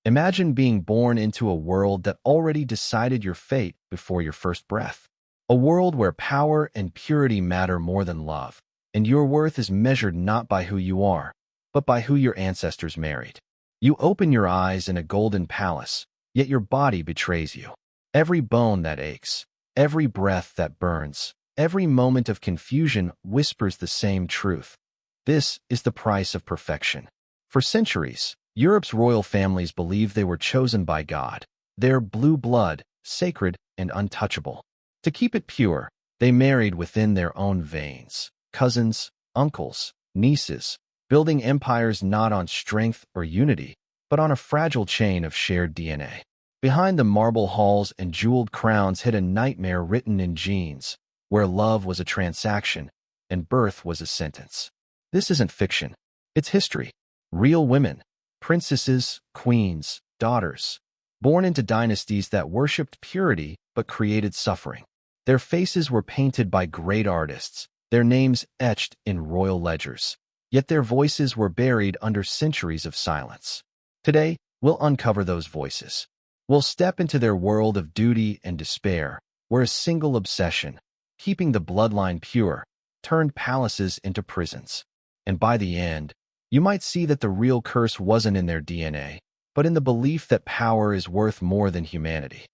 Imagine being born into a world that already decided your fate before your first breath. A world where power and purity matter more than love, and your worth is measured not by who you are, but by who your ancestors married. You open your eyes in a golden palace, yet your body betrays you. Every bone that aches, every breath that burns, every moment of confusion whispers the same truth. This is the price of perfection. For centuries, Europe's royal families believed they were chosen by God, their blue blood, sacred and untouchable. To keep it pure, they married within their own veins, cousins, uncles, nieces, building empires not on strength or unity, but on a fragile chain of shared DNA. Behind the marble halls and jeweled crowns hid a nightmare written in genes, where love was a transaction and birth was a sentence. This isn't fiction. It's history. Real women, princesses, queens, daughters, born into dynasties that worshipped purity but created suffering. Their faces were painted by great artists, their names etched in royal ledgers, yet their voices were buried under centuries of silence. Today, we'll uncover those voices. We'll step into their world of duty and despair, where a single obsession, keeping the bloodline pure, turned palaces into prisons. And by the end, you might see that the real curse wasn't in their DNA, but in the belief that power is worth more than humanity.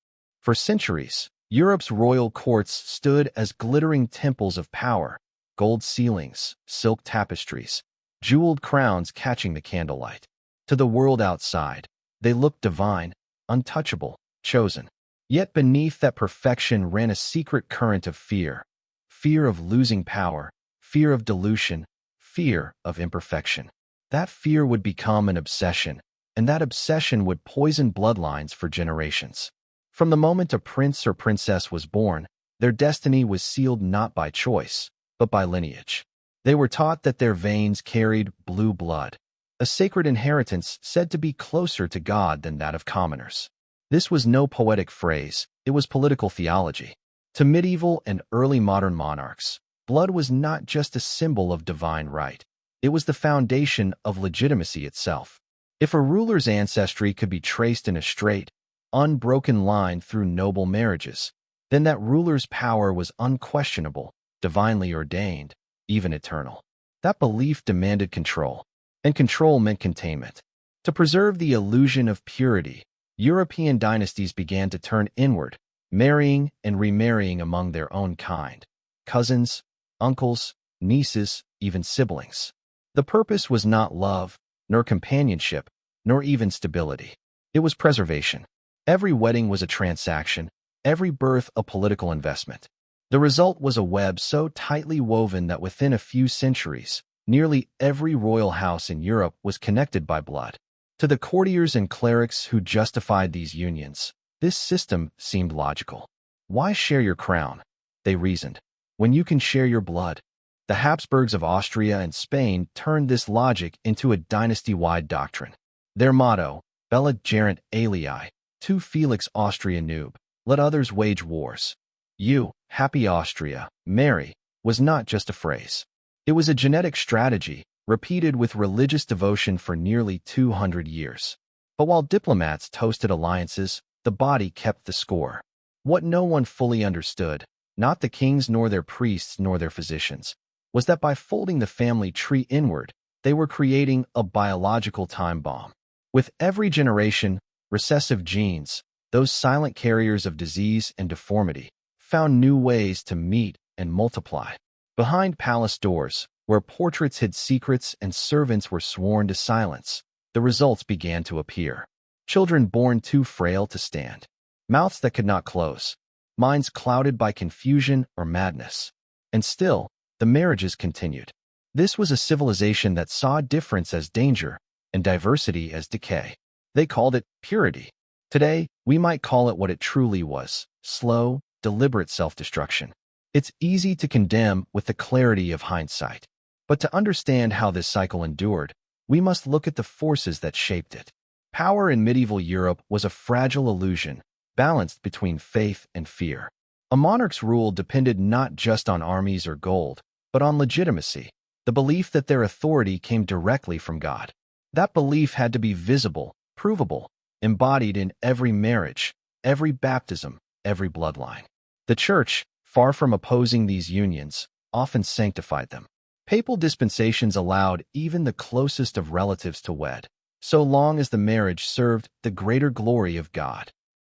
For centuries, Europe's royal courts stood as glittering temples of power, gold ceilings, silk tapestries, jeweled crowns catching the candlelight. To the world outside, they looked divine, untouchable, chosen. Yet beneath that perfection ran a secret current of fear. Fear of losing power, fear of dilution, fear of imperfection. That fear would become an obsession, and that obsession would poison bloodlines for generations. From the moment a prince or princess was born, their destiny was sealed not by choice, but by lineage. They were taught that their veins carried blue blood, a sacred inheritance said to be closer to God than that of commoners. This was no poetic phrase, it was political theology. To medieval and early modern monarchs, blood was not just a symbol of divine right. It was the foundation of legitimacy itself. If a ruler's ancestry could be traced in a straight, unbroken line through noble marriages, then that ruler's power was unquestionable, divinely ordained, even eternal. That belief demanded control, and control meant containment. To preserve the illusion of purity, European dynasties began to turn inward, marrying and remarrying among their own kind, cousins, uncles, nieces, even siblings. The purpose was not love, nor companionship, nor even stability. It was preservation. Every wedding was a transaction, every birth a political investment. The result was a web so tightly woven that within a few centuries, nearly every royal house in Europe was connected by blood. To the courtiers and clerics who justified these unions, this system seemed logical. Why share your crown? They reasoned, when you can share your blood? The Habsburgs of Austria and Spain turned this logic into a dynasty-wide doctrine. Their motto, Bella Gerent Alii, Tu Felix Austria Nube, let others wage wars. You, happy Austria, marry, was not just a phrase. It was a genetic strategy, repeated with religious devotion for nearly 200 years. But while diplomats toasted alliances, the body kept the score. What no one fully understood, not the kings nor their priests nor their physicians, was that by folding the family tree inward, they were creating a biological time bomb. With every generation, recessive genes, those silent carriers of disease and deformity, found new ways to meet and multiply. Behind palace doors, where portraits hid secrets and servants were sworn to silence, the results began to appear. Children born too frail to stand, mouths that could not close, minds clouded by confusion or madness. And still, the marriages continued. This was a civilization that saw difference as danger and diversity as decay. They called it purity. Today, we might call it what it truly was: slow, deliberate self-destruction. It's easy to condemn with the clarity of hindsight. But to understand how this cycle endured, we must look at the forces that shaped it. Power in medieval Europe was a fragile illusion, balanced between faith and fear. A monarch's rule depended not just on armies or gold, but on legitimacy, the belief that their authority came directly from God. That belief had to be visible, provable, embodied in every marriage, every baptism, every bloodline. The Church, far from opposing these unions, often sanctified them. Papal dispensations allowed even the closest of relatives to wed, so long as the marriage served the greater glory of God.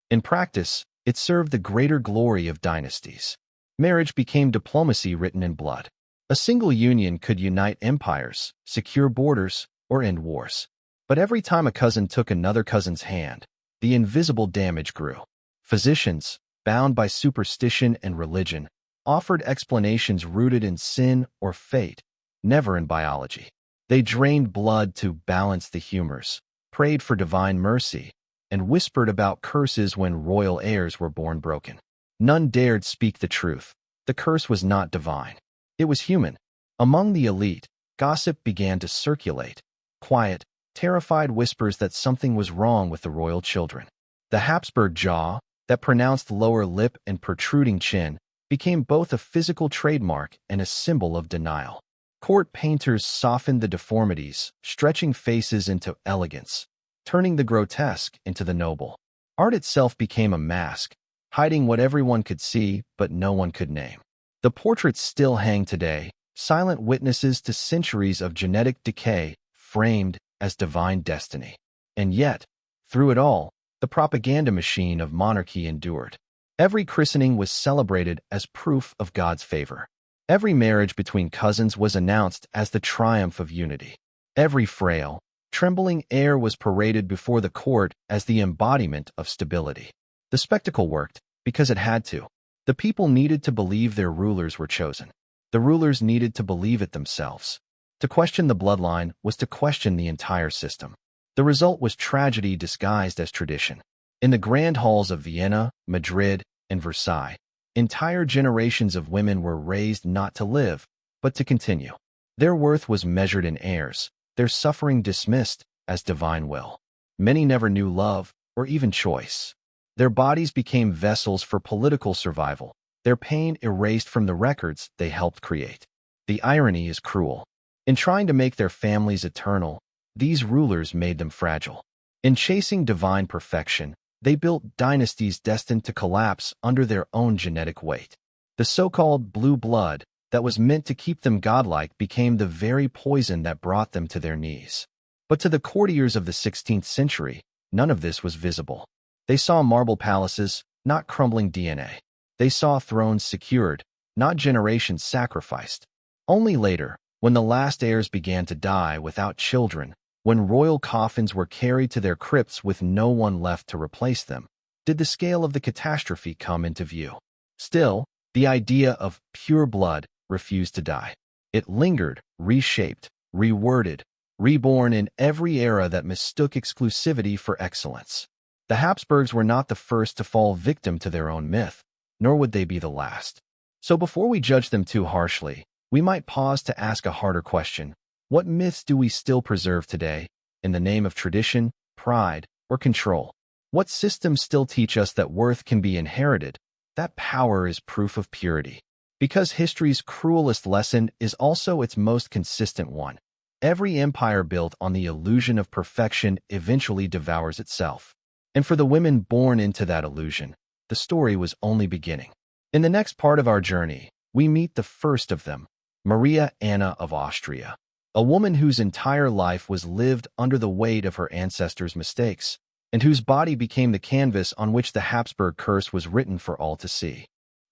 In practice, it served the greater glory of dynasties. Marriage became diplomacy written in blood. A single union could unite empires, secure borders, or end wars. But every time a cousin took another cousin's hand, the invisible damage grew. Physicians, bound by superstition and religion, offered explanations rooted in sin or fate, never in biology. They drained blood to balance the humors, prayed for divine mercy, and whispered about curses when royal heirs were born broken. None dared speak the truth. The curse was not divine. It was human. Among the elite, gossip began to circulate. Quiet, terrified whispers that something was wrong with the royal children. The Habsburg jaw, that pronounced lower lip and protruding chin, became both a physical trademark and a symbol of denial. Court painters softened the deformities, stretching faces into elegance, turning the grotesque into the noble. Art itself became a mask, hiding what everyone could see but no one could name. The portraits still hang today, silent witnesses to centuries of genetic decay, framed as divine destiny. And yet, through it all, the propaganda machine of monarchy endured. Every christening was celebrated as proof of God's favor. Every marriage between cousins was announced as the triumph of unity. Every frail, trembling heir was paraded before the court as the embodiment of stability. The spectacle worked because it had to. The people needed to believe their rulers were chosen. The rulers needed to believe it themselves. To question the bloodline was to question the entire system. The result was tragedy disguised as tradition. In the grand halls of Vienna, Madrid, and Versailles, entire generations of women were raised not to live, but to continue. Their worth was measured in heirs, their suffering dismissed as divine will. Many never knew love or even choice. Their bodies became vessels for political survival, their pain erased from the records they helped create. The irony is cruel. In trying to make their families eternal, these rulers made them fragile. In chasing divine perfection, they built dynasties destined to collapse under their own genetic weight. The so-called blue blood that was meant to keep them godlike became the very poison that brought them to their knees. But to the courtiers of the 16th century, none of this was visible. They saw marble palaces, not crumbling DNA. They saw thrones secured, not generations sacrificed. Only later, when the last heirs began to die without children, when royal coffins were carried to their crypts with no one left to replace them, did the scale of the catastrophe come into view. Still, the idea of pure blood refused to die. It lingered, reshaped, reworded, reborn in every era that mistook exclusivity for excellence. The Habsburgs were not the first to fall victim to their own myth, nor would they be the last. So before we judge them too harshly, we might pause to ask a harder question. What myths do we still preserve today, in the name of tradition, pride, or control? What systems still teach us that worth can be inherited, that power is proof of purity? Because history's cruelest lesson is also its most consistent one. Every empire built on the illusion of perfection eventually devours itself. And for the women born into that illusion, the story was only beginning. In the next part of our journey, we meet the first of them, Maria Anna of Austria, a woman whose entire life was lived under the weight of her ancestors' mistakes, and whose body became the canvas on which the Habsburg curse was written for all to see.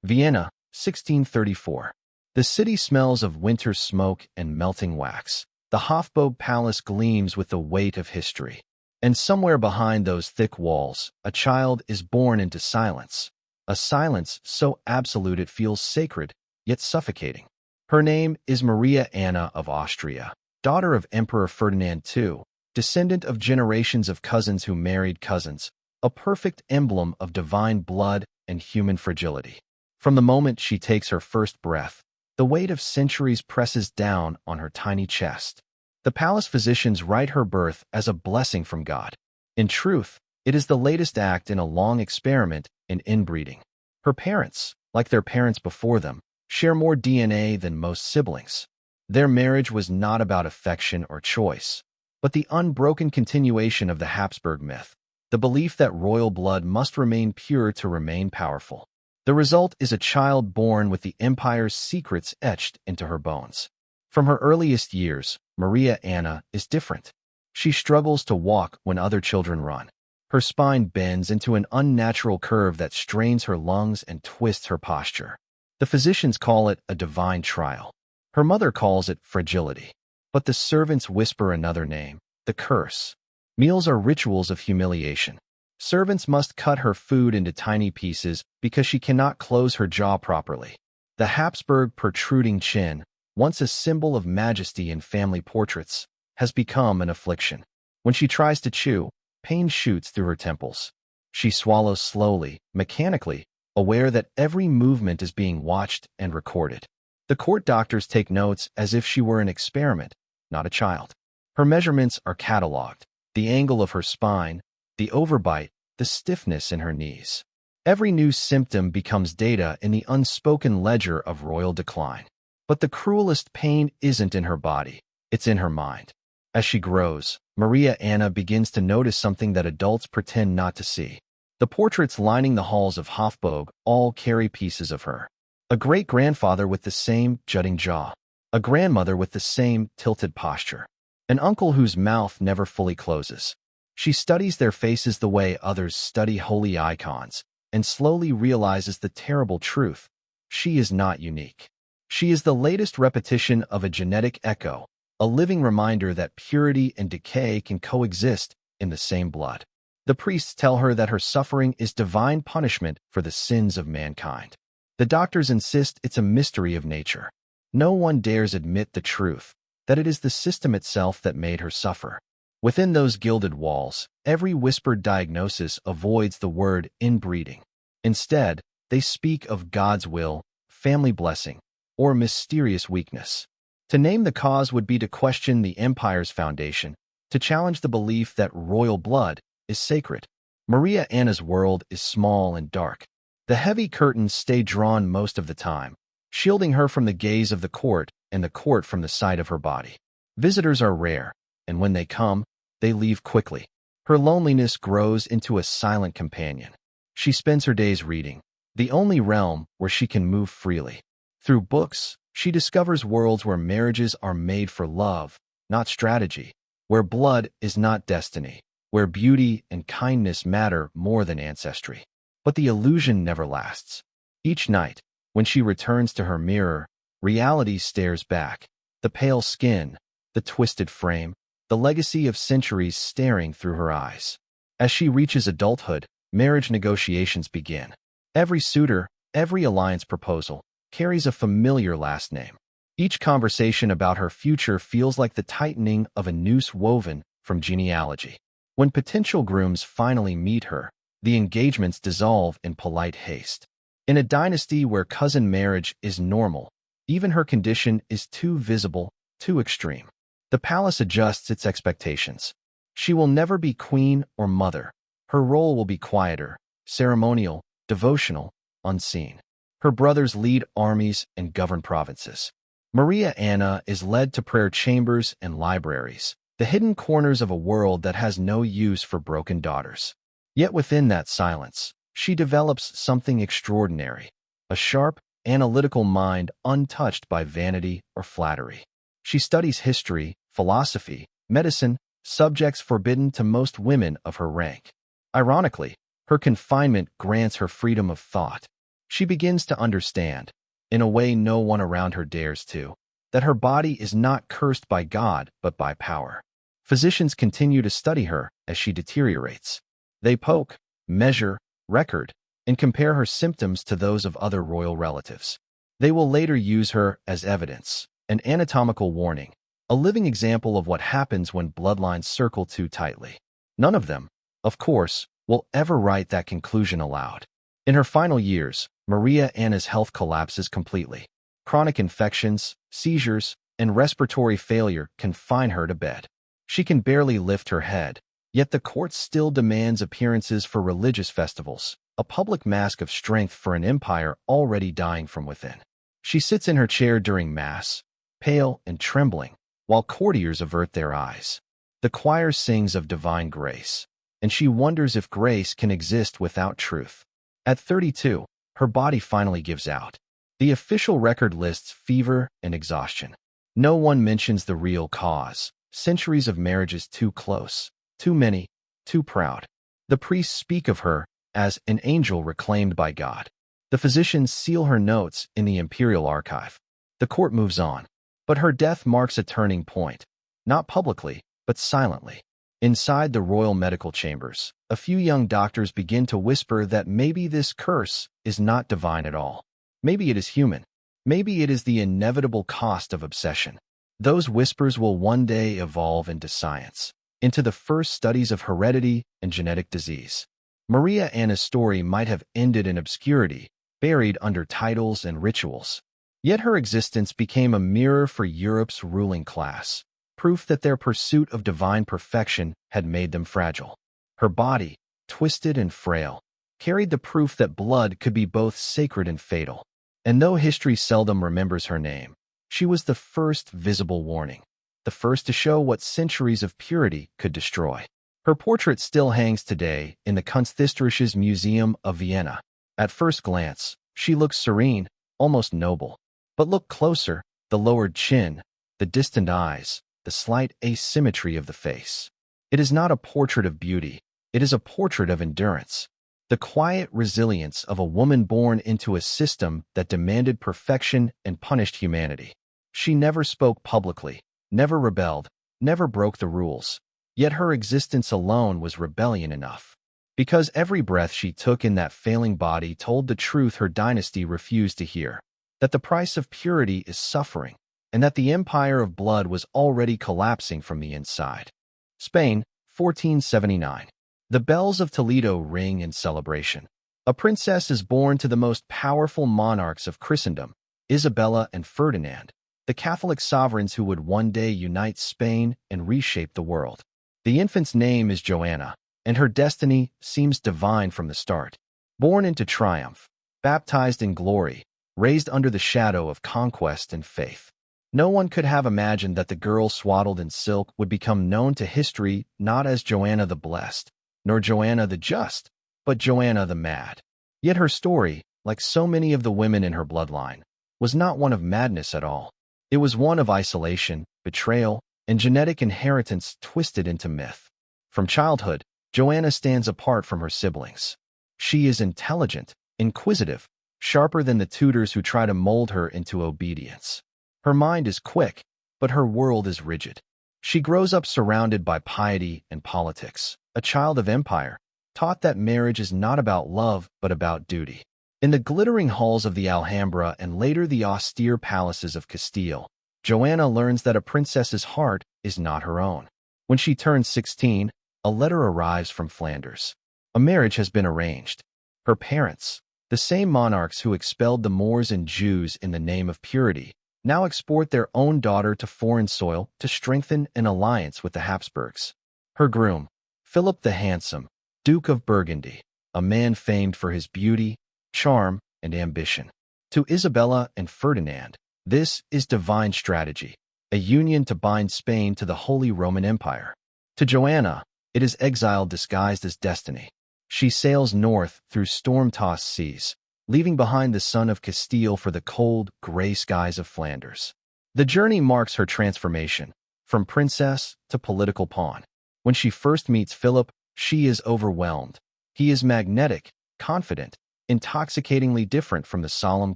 Vienna, 1634. The city smells of winter smoke and melting wax. The Hofburg Palace gleams with the weight of history. And somewhere behind those thick walls, a child is born into silence. A silence so absolute it feels sacred, yet suffocating. Her name is Maria Anna of Austria, daughter of Emperor Ferdinand II, descendant of generations of cousins who married cousins, a perfect emblem of divine blood and human fragility. From the moment she takes her first breath, the weight of centuries presses down on her tiny chest. The palace physicians write her birth as a blessing from God. In truth, it is the latest act in a long experiment in inbreeding. Her parents, like their parents before them, share more DNA than most siblings. Their marriage was not about affection or choice, but the unbroken continuation of the Habsburg myth. the belief that royal blood must remain pure to remain powerful. The result is a child born with the empire's secrets etched into her bones. From her earliest years, Maria Anna is different. She struggles to walk when other children run. Her spine bends into an unnatural curve that strains her lungs and twists her posture. The physicians call it a divine trial. Her mother calls it fragility. But the servants whisper another name, the curse. Meals are rituals of humiliation. Servants must cut her food into tiny pieces because she cannot close her jaw properly. The Habsburg protruding chin, once a symbol of majesty in family portraits, has become an affliction. When she tries to chew, pain shoots through her temples. She swallows slowly, mechanically, aware that every movement is being watched and recorded. The court doctors take notes as if she were an experiment, not a child. Her measurements are catalogued: the angle of her spine, the overbite, the stiffness in her knees. Every new symptom becomes data in the unspoken ledger of royal decline. But the cruelest pain isn't in her body, it's in her mind. As she grows, Maria Anna begins to notice something that adults pretend not to see. The portraits lining the halls of Habsburg all carry pieces of her. A great-grandfather with the same jutting jaw. A grandmother with the same tilted posture. An uncle whose mouth never fully closes. She studies their faces the way others study holy icons, and slowly realizes the terrible truth: she is not unique. She is the latest repetition of a genetic echo, a living reminder that purity and decay can coexist in the same blood. The priests tell her that her suffering is divine punishment for the sins of mankind. The doctors insist it's a mystery of nature. No one dares admit the truth, that it is the system itself that made her suffer. Within those gilded walls, every whispered diagnosis avoids the word inbreeding. Instead, they speak of God's will, family blessing, or mysterious weakness. To name the cause would be to question the empire's foundation, to challenge the belief that royal blood is sacred. Maria Anna's world is small and dark. The heavy curtains stay drawn most of the time, shielding her from the gaze of the court and the court from the sight of her body. Visitors are rare, and when they come, they leave quickly. Her loneliness grows into a silent companion. She spends her days reading, the only realm where she can move freely. Through books, she discovers worlds where marriages are made for love, not strategy, where blood is not destiny, where beauty and kindness matter more than ancestry. But the illusion never lasts. Each night, when she returns to her mirror, reality stares back. The pale skin, the twisted frame, the legacy of centuries staring through her eyes. As she reaches adulthood, marriage negotiations begin. Every suitor, every alliance proposal, carries a familiar last name. Each conversation about her future feels like the tightening of a noose woven from genealogy. When potential grooms finally meet her, the engagements dissolve in polite haste. In a dynasty where cousin marriage is normal, even her condition is too visible, too extreme. The palace adjusts its expectations. She will never be queen or mother. Her role will be quieter, ceremonial, devotional, unseen. Her brothers lead armies and govern provinces. Maria Anna is led to prayer chambers and libraries, the hidden corners of a world that has no use for broken daughters. Yet within that silence, she develops something extraordinary, a sharp, analytical mind untouched by vanity or flattery. She studies history, philosophy, medicine, subjects forbidden to most women of her rank. Ironically, her confinement grants her freedom of thought. She begins to understand, in a way no one around her dares to, that her body is not cursed by God but by power. Physicians continue to study her as she deteriorates. They poke, measure, record, and compare her symptoms to those of other royal relatives. They will later use her as evidence, an anatomical warning, a living example of what happens when bloodlines circle too tightly. None of them, of course, will ever write that conclusion aloud. In her final years, Maria Anna's health collapses completely. Chronic infections, seizures, and respiratory failure confine her to bed. She can barely lift her head, yet the court still demands appearances for religious festivals, a public mask of strength for an empire already dying from within. She sits in her chair during Mass, pale and trembling, while courtiers avert their eyes. The choir sings of divine grace. and she wonders if grace can exist without truth. At 32, her body finally gives out. The official record lists fever and exhaustion. No one mentions the real cause. Centuries of marriages too close, too many, too proud. The priests speak of her as an angel reclaimed by God. The physicians seal her notes in the imperial archive. The court moves on. But her death marks a turning point. Not publicly, but silently. Inside the royal medical chambers, a few young doctors begin to whisper that maybe this curse is not divine at all. Maybe it is human. Maybe it is the inevitable cost of obsession. Those whispers will one day evolve into science, into the first studies of heredity and genetic disease. Maria Anna's story might have ended in obscurity, buried under titles and rituals. Yet her existence became a mirror for Europe's ruling class, proof that their pursuit of divine perfection had made them fragile. Her body, twisted and frail, carried the proof that blood could be both sacred and fatal. And though history seldom remembers her name, she was the first visible warning, the first to show what centuries of purity could destroy. Her portrait still hangs today in the Kunsthistorisches Museum of Vienna. At first glance, she looks serene, almost noble. But look closer, the lowered chin, the distant eyes, the slight asymmetry of the face. It is not a portrait of beauty, it is a portrait of endurance. The quiet resilience of a woman born into a system that demanded perfection and punished humanity. She never spoke publicly, never rebelled, never broke the rules. Yet her existence alone was rebellion enough. Because every breath she took in that failing body told the truth her dynasty refused to hear. That the price of purity is suffering, and that the empire of blood was already collapsing from the inside. Spain, 1479. The bells of Toledo ring in celebration. A princess is born to the most powerful monarchs of Christendom, Isabella and Ferdinand, the Catholic sovereigns who would one day unite Spain and reshape the world. The infant's name is Joanna, and her destiny seems divine from the start. Born into triumph, baptized in glory, raised under the shadow of conquest and faith. No one could have imagined that the girl swaddled in silk would become known to history not as Joanna the Blessed, nor Joanna the Just, but Joanna the Mad. Yet her story, like so many of the women in her bloodline, was not one of madness at all. It was one of isolation, betrayal, and genetic inheritance twisted into myth. From childhood, Joanna stands apart from her siblings. She is intelligent, inquisitive, sharper than the tutors who try to mold her into obedience. Her mind is quick, but her world is rigid. She grows up surrounded by piety and politics, a child of empire, taught that marriage is not about love but about duty. In the glittering halls of the Alhambra and later the austere palaces of Castile, Joanna learns that a princess's heart is not her own. When she turns 16, a letter arrives from Flanders. A marriage has been arranged. Her parents, the same monarchs who expelled the Moors and Jews in the name of purity, now export their own daughter to foreign soil to strengthen an alliance with the Habsburgs. Her groom, Philip the Handsome, Duke of Burgundy, a man famed for his beauty, charm, and ambition. To Isabella and Ferdinand, this is divine strategy, a union to bind Spain to the Holy Roman Empire. To Joanna, it is exile disguised as destiny. She sails north through storm-tossed seas, leaving behind the sun of Castile for the cold, gray skies of Flanders. The journey marks her transformation, from princess to political pawn. When she first meets Philip, she is overwhelmed. He is magnetic, confident, intoxicatingly different from the solemn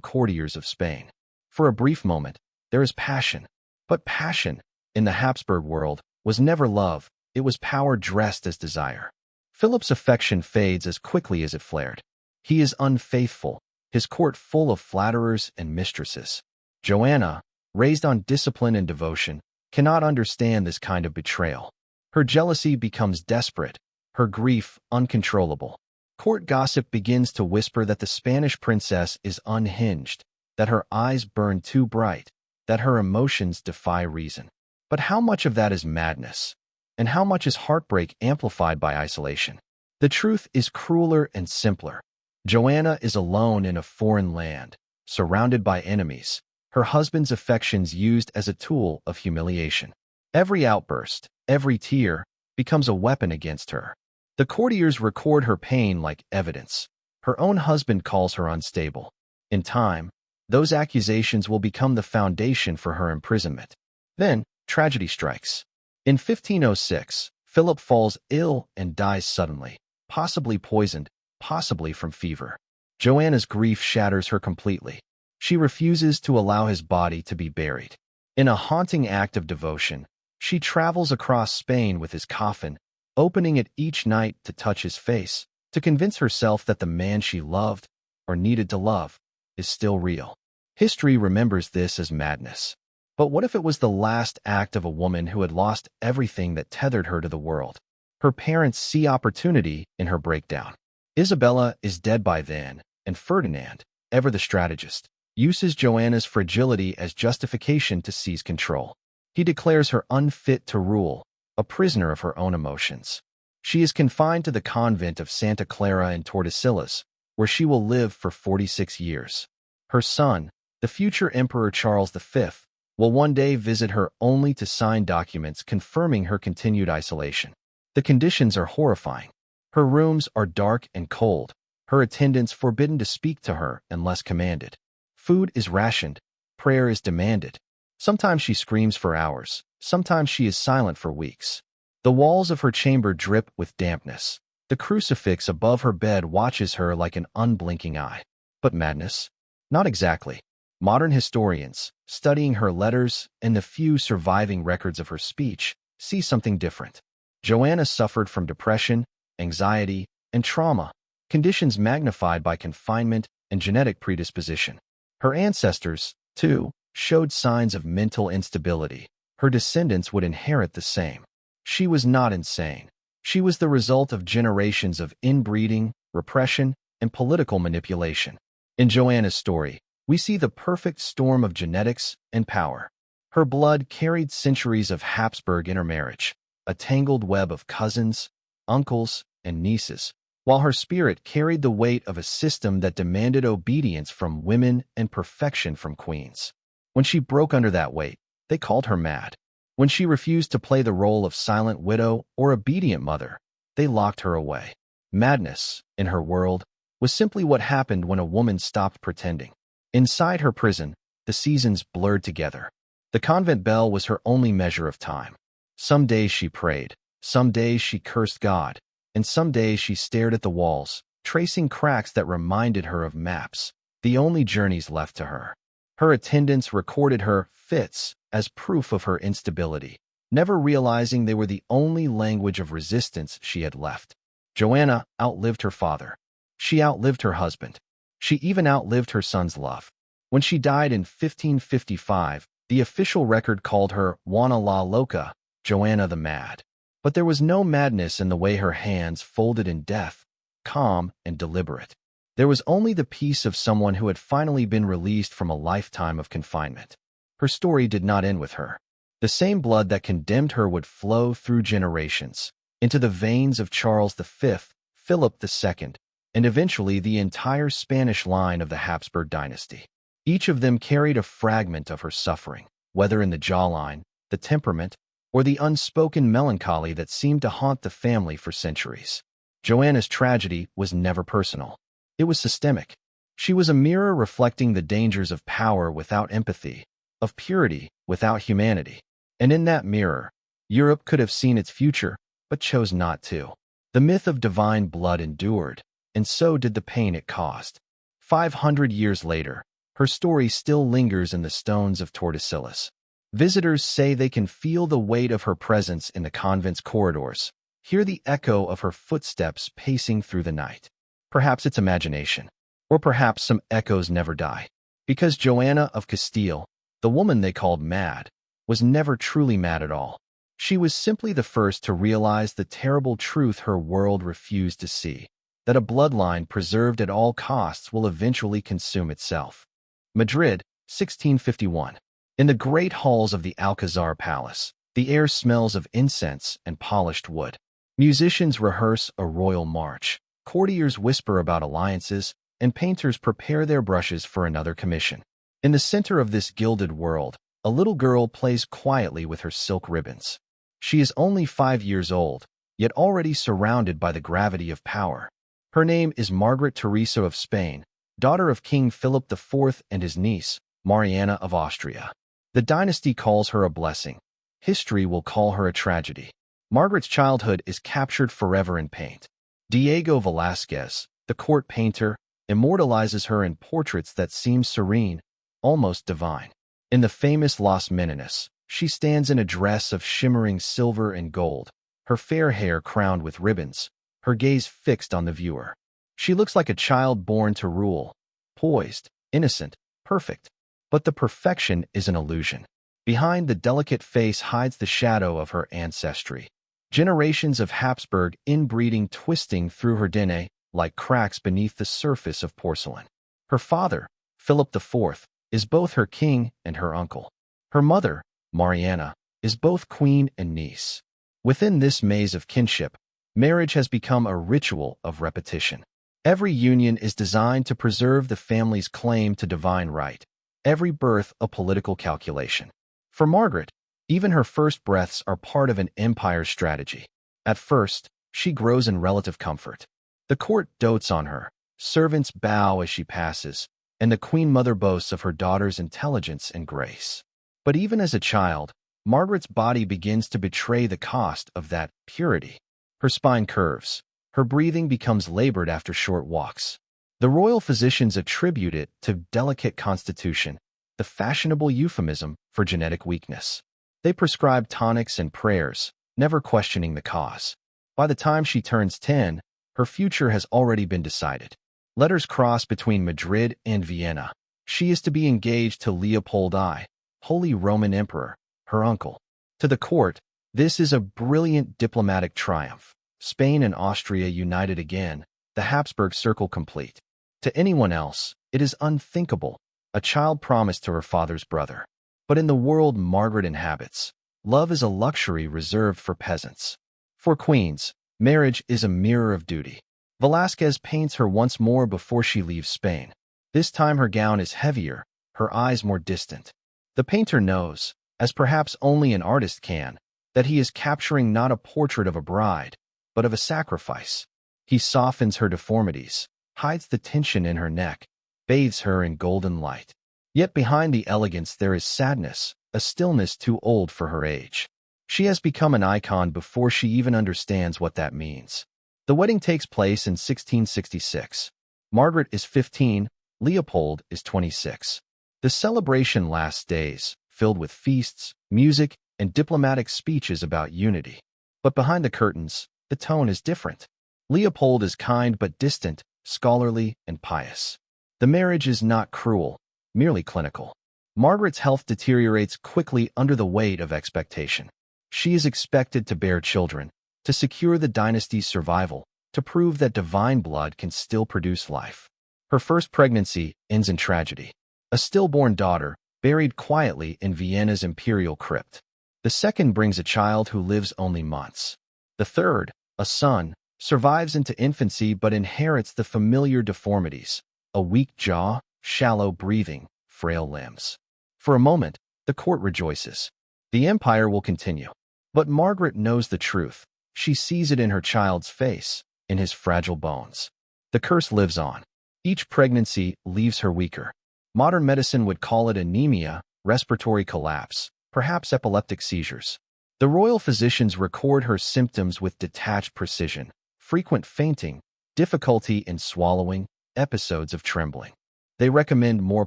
courtiers of Spain. For a brief moment, there is passion. But passion, in the Habsburg world, was never love, it was power dressed as desire. Philip's affection fades as quickly as it flared. He is unfaithful, his court full of flatterers and mistresses. Joanna, raised on discipline and devotion, cannot understand this kind of betrayal. Her jealousy becomes desperate, her grief uncontrollable. Court gossip begins to whisper that the Spanish princess is unhinged, that her eyes burn too bright, that her emotions defy reason. But how much of that is madness? And how much is heartbreak amplified by isolation? The truth is crueler and simpler. Joanna is alone in a foreign land, surrounded by enemies, her husband's affections used as a tool of humiliation. Every outburst, every tear, becomes a weapon against her. The courtiers record her pain like evidence. Her own husband calls her unstable. In time, those accusations will become the foundation for her imprisonment. Then, tragedy strikes. In 1506, Philip falls ill and dies suddenly, possibly poisoned, possibly from fever. Joanna's grief shatters her completely. She refuses to allow his body to be buried. In a haunting act of devotion, she travels across Spain with his coffin, opening it each night to touch his face, to convince herself that the man she loved, or needed to love, is still real. History remembers this as madness. But what if it was the last act of a woman who had lost everything that tethered her to the world? Her parents see opportunity in her breakdown. Isabella is dead by then, and Ferdinand, ever the strategist, uses Joanna's fragility as justification to seize control. He declares her unfit to rule, a prisoner of her own emotions. She is confined to the convent of Santa Clara in Tordesillas, where she will live for 46 years. Her son, the future Emperor Charles V, will one day visit her only to sign documents confirming her continued isolation. The conditions are horrifying. Her rooms are dark and cold, her attendants forbidden to speak to her unless commanded. Food is rationed, prayer is demanded. Sometimes she screams for hours, sometimes she is silent for weeks. The walls of her chamber drip with dampness. The crucifix above her bed watches her like an unblinking eye. But madness? Not exactly. Modern historians, studying her letters and the few surviving records of her speech, see something different. Joanna suffered from depression, anxiety, and trauma, conditions magnified by confinement and genetic predisposition. Her ancestors, too, showed signs of mental instability. Her descendants would inherit the same. She was not insane. She was the result of generations of inbreeding, repression, and political manipulation. In Joanna's story, we see the perfect storm of genetics and power. Her blood carried centuries of Habsburg intermarriage, a tangled web of cousins, uncles, and nieces, while her spirit carried the weight of a system that demanded obedience from women and perfection from queens. When she broke under that weight, they called her mad. When she refused to play the role of silent widow or obedient mother, they locked her away. Madness, in her world, was simply what happened when a woman stopped pretending. Inside her prison, the seasons blurred together. The convent bell was her only measure of time. Some days she prayed, some days she cursed God, and some days she stared at the walls, tracing cracks that reminded her of maps, the only journeys left to her. Her attendants recorded her fits as proof of her instability, never realizing they were the only language of resistance she had left. Joanna outlived her father. She outlived her husband. She even outlived her son's love. When she died in 1555, the official record called her Juana la Loca, Joanna the Mad. But there was no madness in the way her hands folded in death, calm and deliberate. There was only the peace of someone who had finally been released from a lifetime of confinement. Her story did not end with her. The same blood that condemned her would flow through generations, into the veins of Charles V, Philip II, and eventually the entire Spanish line of the Habsburg dynasty. Each of them carried a fragment of her suffering, whether in the jawline, the temperament, or the unspoken melancholy that seemed to haunt the family for centuries. Joanna's tragedy was never personal. It was systemic. She was a mirror reflecting the dangers of power without empathy, of purity without humanity. And in that mirror, Europe could have seen its future, but chose not to. The myth of divine blood endured, and so did the pain it caused. 500 years later, her story still lingers in the stones of Tordesillas. Visitors say they can feel the weight of her presence in the convent's corridors, hear the echo of her footsteps pacing through the night. Perhaps it's imagination, or perhaps some echoes never die. Because Joanna of Castile, the woman they called mad, was never truly mad at all. She was simply the first to realize the terrible truth her world refused to see, that a bloodline preserved at all costs will eventually consume itself. Madrid, 1651. In the great halls of the Alcazar Palace, the air smells of incense and polished wood. Musicians rehearse a royal march, courtiers whisper about alliances, and painters prepare their brushes for another commission. In the center of this gilded world, a little girl plays quietly with her silk ribbons. She is only 5 years old, yet already surrounded by the gravity of power. Her name is Margaret Teresa of Spain, daughter of King Philip IV and his niece, Mariana of Austria. The dynasty calls her a blessing. History will call her a tragedy. Margaret's childhood is captured forever in paint. Diego Velázquez, the court painter, immortalizes her in portraits that seem serene, almost divine. In the famous Las Meninas, she stands in a dress of shimmering silver and gold, her fair hair crowned with ribbons, her gaze fixed on the viewer. She looks like a child born to rule, poised, innocent, perfect. But the perfection is an illusion. Behind the delicate face hides the shadow of her ancestry. Generations of Habsburg inbreeding twisting through her DNA like cracks beneath the surface of porcelain. Her father, Philip IV, is both her king and her uncle. Her mother, Mariana, is both queen and niece. Within this maze of kinship, marriage has become a ritual of repetition. Every union is designed to preserve the family's claim to divine right. Every birth a political calculation. For Margaret, even her first breaths are part of an empire's strategy. At first, she grows in relative comfort. The court dotes on her, servants bow as she passes, and the Queen Mother boasts of her daughter's intelligence and grace. But even as a child, Margaret's body begins to betray the cost of that purity. Her spine curves. Her breathing becomes labored after short walks. The royal physicians attribute it to delicate constitution, the fashionable euphemism for genetic weakness. They prescribe tonics and prayers, never questioning the cause. By the time she turns 10, her future has already been decided. Letters cross between Madrid and Vienna. She is to be engaged to Leopold I, Holy Roman Emperor, her uncle. To the court, this is a brilliant diplomatic triumph. Spain and Austria united again, the Habsburg circle complete. To anyone else, it is unthinkable, a child promised to her father's brother. But in the world Margaret inhabits, love is a luxury reserved for peasants. For queens, marriage is a mirror of duty. Velázquez paints her once more before she leaves Spain. This time her gown is heavier, her eyes more distant. The painter knows, as perhaps only an artist can, that he is capturing not a portrait of a bride, but of a sacrifice. He softens her deformities, hides the tension in her neck, bathes her in golden light. Yet behind the elegance there is sadness, a stillness too old for her age. She has become an icon before she even understands what that means. The wedding takes place in 1666. Margaret is 15, Leopold is 26. The celebration lasts days, filled with feasts, music, and diplomatic speeches about unity. But behind the curtains, the tone is different. Leopold is kind but distant, scholarly and pious. The marriage is not cruel, merely clinical. Margaret's health deteriorates quickly under the weight of expectation. She is expected to bear children, to secure the dynasty's survival, to prove that divine blood can still produce life. Her first pregnancy ends in tragedy. A stillborn daughter, buried quietly in Vienna's imperial crypt. The second brings a child who lives only months. The third, a son, survives into infancy but inherits the familiar deformities, a weak jaw, shallow breathing, frail limbs. For a moment, the court rejoices. The empire will continue. But Margaret knows the truth. She sees it in her child's face, in his fragile bones. The curse lives on. Each pregnancy leaves her weaker. Modern medicine would call it anemia, respiratory collapse, perhaps epileptic seizures. The royal physicians record her symptoms with detached precision, frequent fainting, difficulty in swallowing, episodes of trembling. They recommend more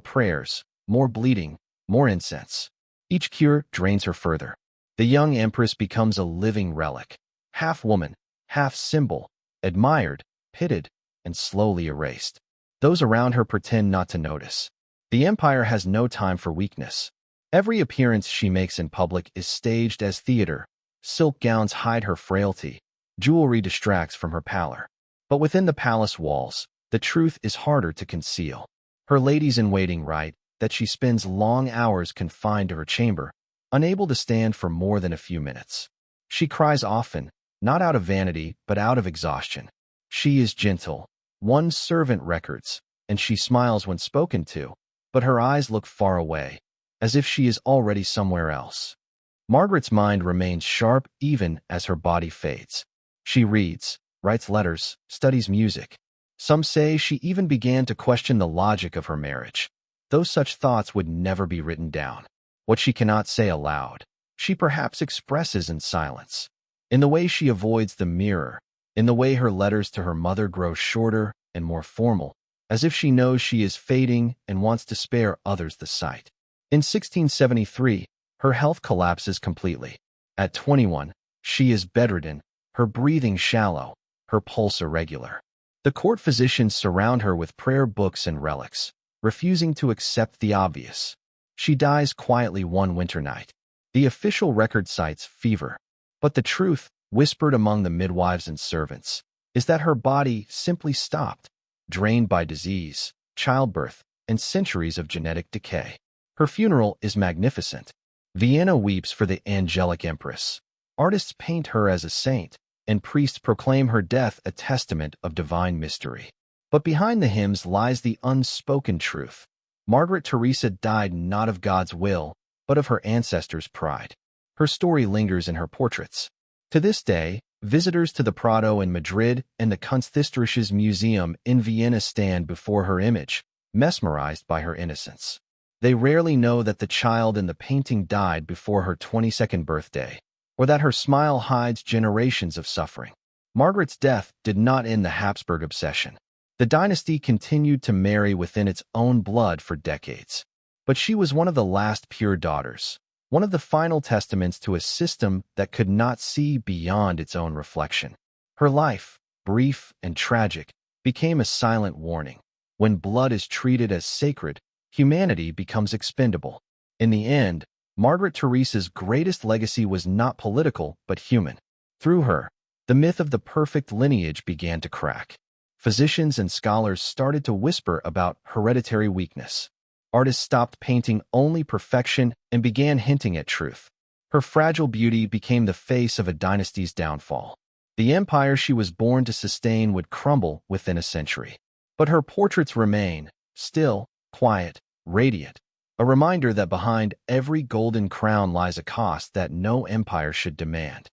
prayers, more bleeding, more incense. Each cure drains her further. The young empress becomes a living relic, half woman, half symbol, admired, pitied, and slowly erased. Those around her pretend not to notice. The empire has no time for weakness. Every appearance she makes in public is staged as theater. Silk gowns hide her frailty. Jewelry distracts from her pallor. But within the palace walls, the truth is harder to conceal. Her ladies-in-waiting write that she spends long hours confined to her chamber, unable to stand for more than a few minutes. She cries often, not out of vanity, but out of exhaustion. She is gentle, one servant records, and she smiles when spoken to, but her eyes look far away, as if she is already somewhere else. Margaret's mind remains sharp even as her body fades. She reads, writes letters, studies music. Some say she even began to question the logic of her marriage. Though such thoughts would never be written down. What she cannot say aloud, she perhaps expresses in silence. In the way she avoids the mirror, in the way her letters to her mother grow shorter and more formal, as if she knows she is fading and wants to spare others the sight. In 1673, her health collapses completely. At 21, she is bedridden, her breathing shallow, her pulse irregular. The court physicians surround her with prayer books and relics, refusing to accept the obvious. She dies quietly one winter night. The official record cites fever, but the truth, whispered among the midwives and servants, is that her body simply stopped, drained by disease, childbirth, and centuries of genetic decay. Her funeral is magnificent. Vienna weeps for the angelic empress. Artists paint her as a saint, and priests proclaim her death a testament of divine mystery. But behind the hymns lies the unspoken truth. Margaret Theresa died not of God's will, but of her ancestors' pride. Her story lingers in her portraits. To this day, visitors to the Prado in Madrid and the Kunsthistorisches Museum in Vienna stand before her image, mesmerized by her innocence. They rarely know that the child in the painting died before her 22nd birthday, or that her smile hides generations of suffering. Margaret's death did not end the Habsburg obsession. The dynasty continued to marry within its own blood for decades. But she was one of the last pure daughters, one of the final testaments to a system that could not see beyond its own reflection. Her life, brief and tragic, became a silent warning. When blood is treated as sacred, humanity becomes expendable. In the end, Margaret Theresa's greatest legacy was not political but human. Through her, the myth of the perfect lineage began to crack. Physicians and scholars started to whisper about hereditary weakness. Artists stopped painting only perfection and began hinting at truth. Her fragile beauty became the face of a dynasty's downfall. The empire she was born to sustain would crumble within a century. But her portraits remain, still, quiet, radiant, a reminder that behind every golden crown lies a cost that no empire should demand.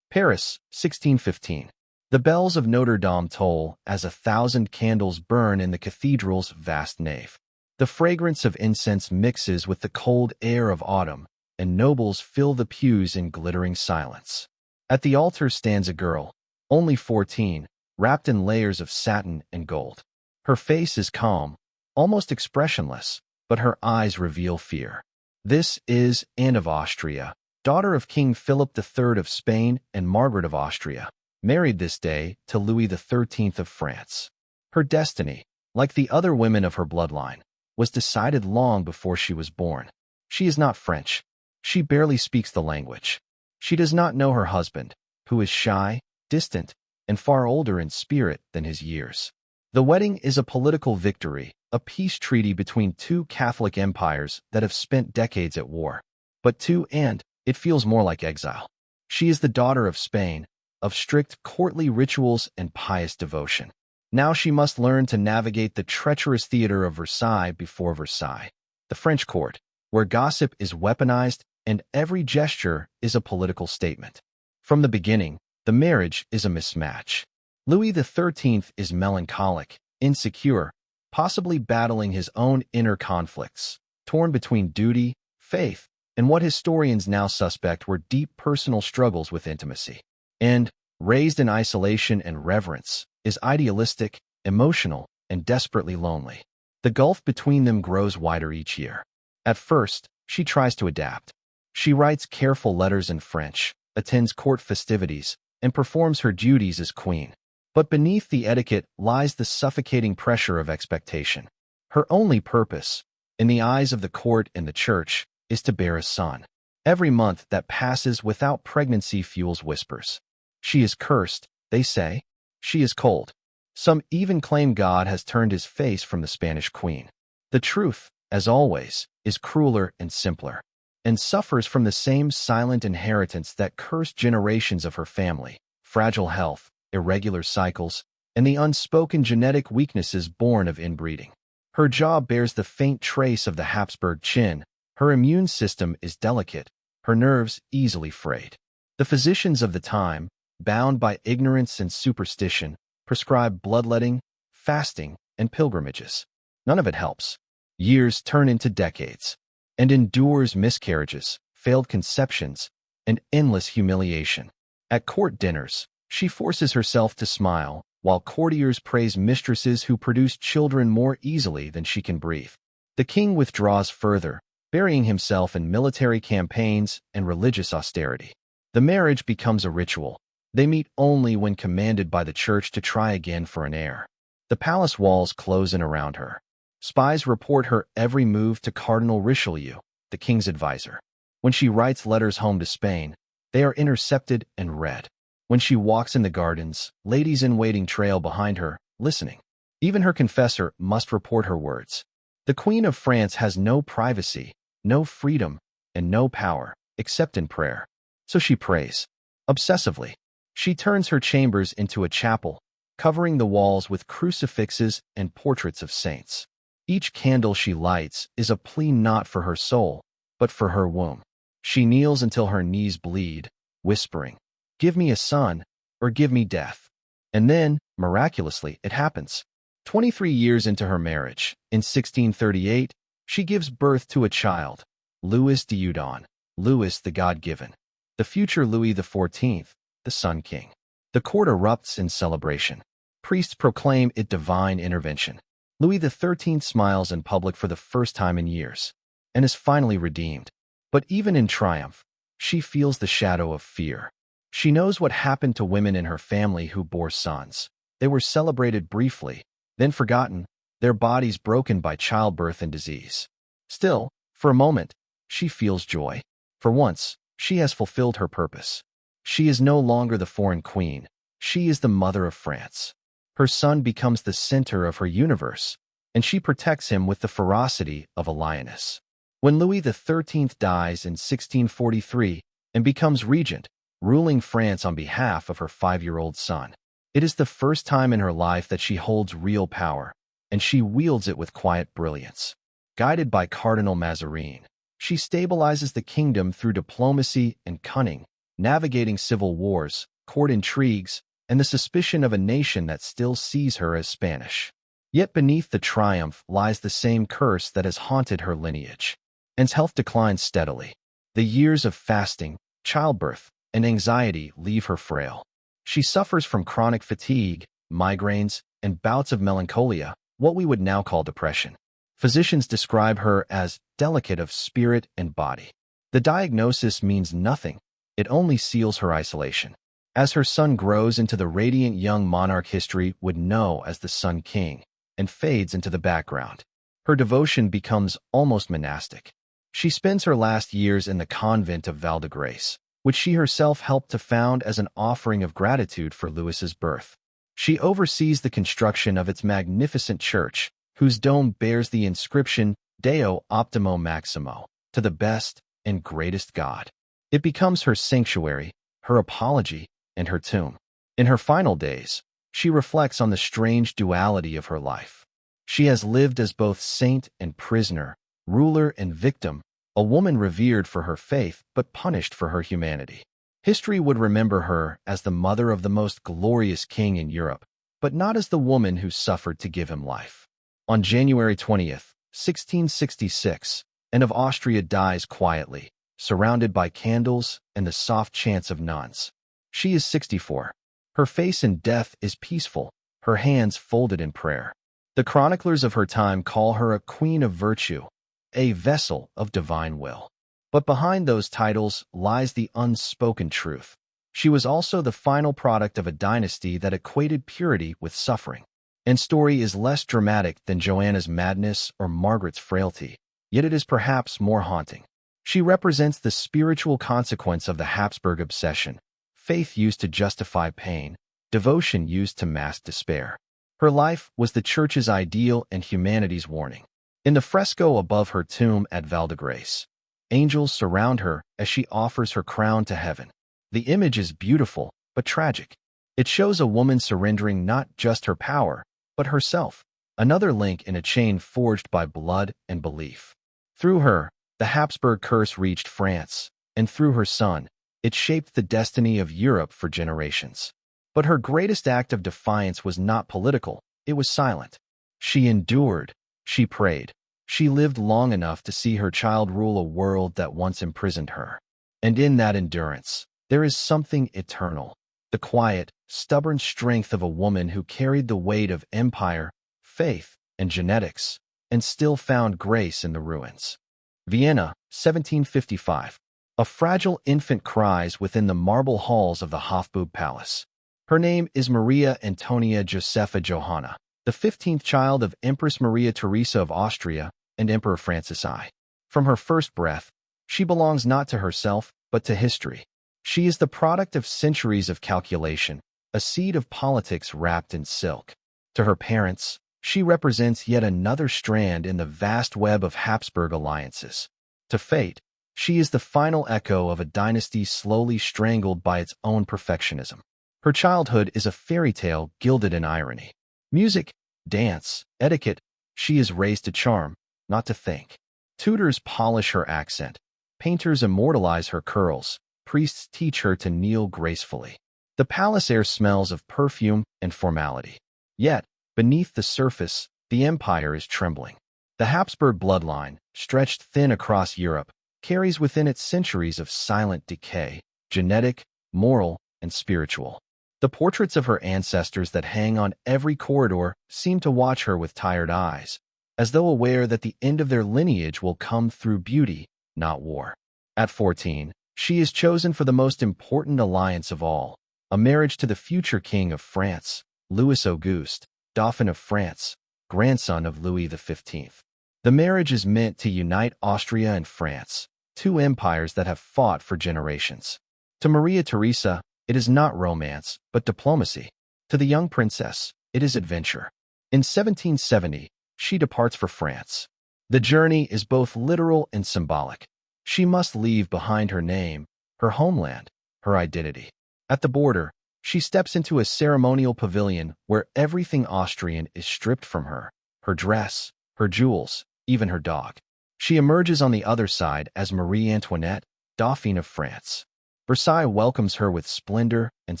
Paris, 1615. The bells of Notre Dame toll as 1,000 candles burn in the cathedral's vast nave. The fragrance of incense mixes with the cold air of autumn, and nobles fill the pews in glittering silence. At the altar stands a girl, only 14, wrapped in layers of satin and gold. Her face is calm, almost expressionless, but her eyes reveal fear. This is Anne of Austria, daughter of King Philip III of Spain and Margaret of Austria, married this day to Louis XIII of France. Her destiny, like the other women of her bloodline, was decided long before she was born. She is not French. She barely speaks the language. She does not know her husband, who is shy, distant, and far older in spirit than his years. The wedding is a political victory, a peace treaty between two Catholic empires that have spent decades at war. But to Anne, it feels more like exile. She is the daughter of Spain, of strict courtly rituals and pious devotion. Now she must learn to navigate the treacherous theater of Versailles before Versailles, the French court, where gossip is weaponized and every gesture is a political statement. From the beginning, the marriage is a mismatch. Louis XIII is melancholic, insecure, possibly battling his own inner conflicts, torn between duty, faith, and what historians now suspect were deep personal struggles with intimacy. And, raised in isolation and reverence, is idealistic, emotional, and desperately lonely. The gulf between them grows wider each year. At first, she tries to adapt. She writes careful letters in French, attends court festivities, and performs her duties as queen. But beneath the etiquette lies the suffocating pressure of expectation. Her only purpose, in the eyes of the court and the church, is to bear a son. Every month that passes without pregnancy fuels whispers. She is cursed, they say. She is cold. Some even claim God has turned his face from the Spanish queen. The truth, as always, is crueler and simpler, and suffers from the same silent inheritance that cursed generations of her family: fragile health, irregular cycles, and the unspoken genetic weaknesses born of inbreeding. Her jaw bears the faint trace of the Habsburg chin, her immune system is delicate, her nerves easily frayed. The physicians of the time, bound by ignorance and superstition, prescribe bloodletting, fasting, and pilgrimages. None of it helps. Years turn into decades, and endures miscarriages, failed conceptions, and endless humiliation. At court dinners, she forces herself to smile, while courtiers praise mistresses who produce children more easily than she can breathe. The king withdraws further, burying himself in military campaigns and religious austerity. The marriage becomes a ritual. They meet only when commanded by the church to try again for an heir. The palace walls close in around her. Spies report her every move to Cardinal Richelieu, the king's advisor. When she writes letters home to Spain, they are intercepted and read. When she walks in the gardens, ladies-in-waiting trail behind her, listening. Even her confessor must report her words. The Queen of France has no privacy, no freedom, and no power, except in prayer. So she prays. Obsessively. She turns her chambers into a chapel, covering the walls with crucifixes and portraits of saints. Each candle she lights is a plea not for her soul, but for her womb. She kneels until her knees bleed, whispering, "Give me a son, or give me death." And then, miraculously, it happens. 23 years into her marriage, in 1638, she gives birth to a child, Louis de Udon, Louis the God-given, the future Louis XIV, the Sun King. The court erupts in celebration. Priests proclaim it divine intervention. Louis XIII smiles in public for the first time in years, and is finally redeemed. But even in triumph, she feels the shadow of fear. She knows what happened to women in her family who bore sons. They were celebrated briefly, then forgotten, their bodies broken by childbirth and disease. Still, for a moment, she feels joy. For once, she has fulfilled her purpose. She is no longer the foreign queen. She is the mother of France. Her son becomes the center of her universe, and she protects him with the ferocity of a lioness. When Louis XIII dies in 1643 and becomes regent, ruling France on behalf of her 5-year-old son, it is the first time in her life that she holds real power, and she wields it with quiet brilliance. Guided by Cardinal Mazarin, she stabilizes the kingdom through diplomacy and cunning, navigating civil wars, court intrigues, and the suspicion of a nation that still sees her as Spanish. Yet beneath the triumph lies the same curse that has haunted her lineage. Anne's health declines steadily. The years of fasting, childbirth, and anxiety leave her frail. She suffers from chronic fatigue, migraines, and bouts of melancholia, what we would now call depression. Physicians describe her as delicate of spirit and body. The diagnosis means nothing. It only seals her isolation. As her son grows into the radiant young monarch history would know as the Sun King and fades into the background, her devotion becomes almost monastic. She spends her last years in the convent of Val de Grace, which she herself helped to found as an offering of gratitude for Louis's birth. She oversees the construction of its magnificent church, whose dome bears the inscription Deo Optimo Maximo, to the best and greatest God. It becomes her sanctuary, her apology, and her tomb. In her final days, she reflects on the strange duality of her life. She has lived as both saint and prisoner, ruler and victim, a woman revered for her faith but punished for her humanity. History would remember her as the mother of the most glorious king in Europe, but not as the woman who suffered to give him life. On January 20th, 1666, Anne of Austria dies quietly, surrounded by candles and the soft chants of nuns. She is 64. Her face in death is peaceful, her hands folded in prayer. The chroniclers of her time call her a queen of virtue, a vessel of divine will. But behind those titles lies the unspoken truth. She was also the final product of a dynasty that equated purity with suffering. Anne's story is less dramatic than Joanna's madness or Margaret's frailty, yet it is perhaps more haunting. She represents the spiritual consequence of the Habsburg obsession, faith used to justify pain, devotion used to mask despair. Her life was the Church's ideal and humanity's warning. In the fresco above her tomb at Val de Grace, angels surround her as she offers her crown to heaven. The image is beautiful, but tragic. It shows a woman surrendering not just her power, but herself, another link in a chain forged by blood and belief. Through her, the Habsburg curse reached France, and through her son, It shaped the destiny of Europe for generations. But her greatest act of defiance was not political, it was silent. She endured, she prayed, she lived long enough to see her child rule a world that once imprisoned her. And in that endurance, there is something eternal, the quiet, stubborn strength of a woman who carried the weight of empire, faith, and genetics, and still found grace in the ruins. Vienna, 1755. A fragile infant cries within the marble halls of the Habsburg Palace. Her name is Maria Antonia Josepha Johanna, the 15th child of Empress Maria Theresa of Austria and Emperor Francis I. From her first breath, she belongs not to herself, but to history. She is the product of centuries of calculation, a seed of politics wrapped in silk. To her parents, she represents yet another strand in the vast web of Habsburg alliances. To fate, she is the final echo of a dynasty slowly strangled by its own perfectionism. Her childhood is a fairy tale gilded in irony. Music, dance, etiquette, she is raised to charm, not to think. Tutors polish her accent. Painters immortalize her curls. Priests teach her to kneel gracefully. The palace air smells of perfume and formality. Yet, beneath the surface, the empire is trembling. The Habsburg bloodline, stretched thin across Europe, carries within it centuries of silent decay, genetic, moral, and spiritual. The portraits of her ancestors that hang on every corridor seem to watch her with tired eyes, as though aware that the end of their lineage will come through beauty, not war. At 14, she is chosen for the most important alliance of all, a marriage to the future king of France, Louis Auguste, Dauphin of France, grandson of Louis XV. The marriage is meant to unite Austria and France, two empires that have fought for generations. To Maria Theresa, it is not romance, but diplomacy. To the young princess, it is adventure. In 1770, she departs for France. The journey is both literal and symbolic. She must leave behind her name, her homeland, her identity. At the border, she steps into a ceremonial pavilion where everything Austrian is stripped from her, her dress, her jewels, even her dog. She emerges on the other side as Marie Antoinette, Dauphine of France. Versailles welcomes her with splendor and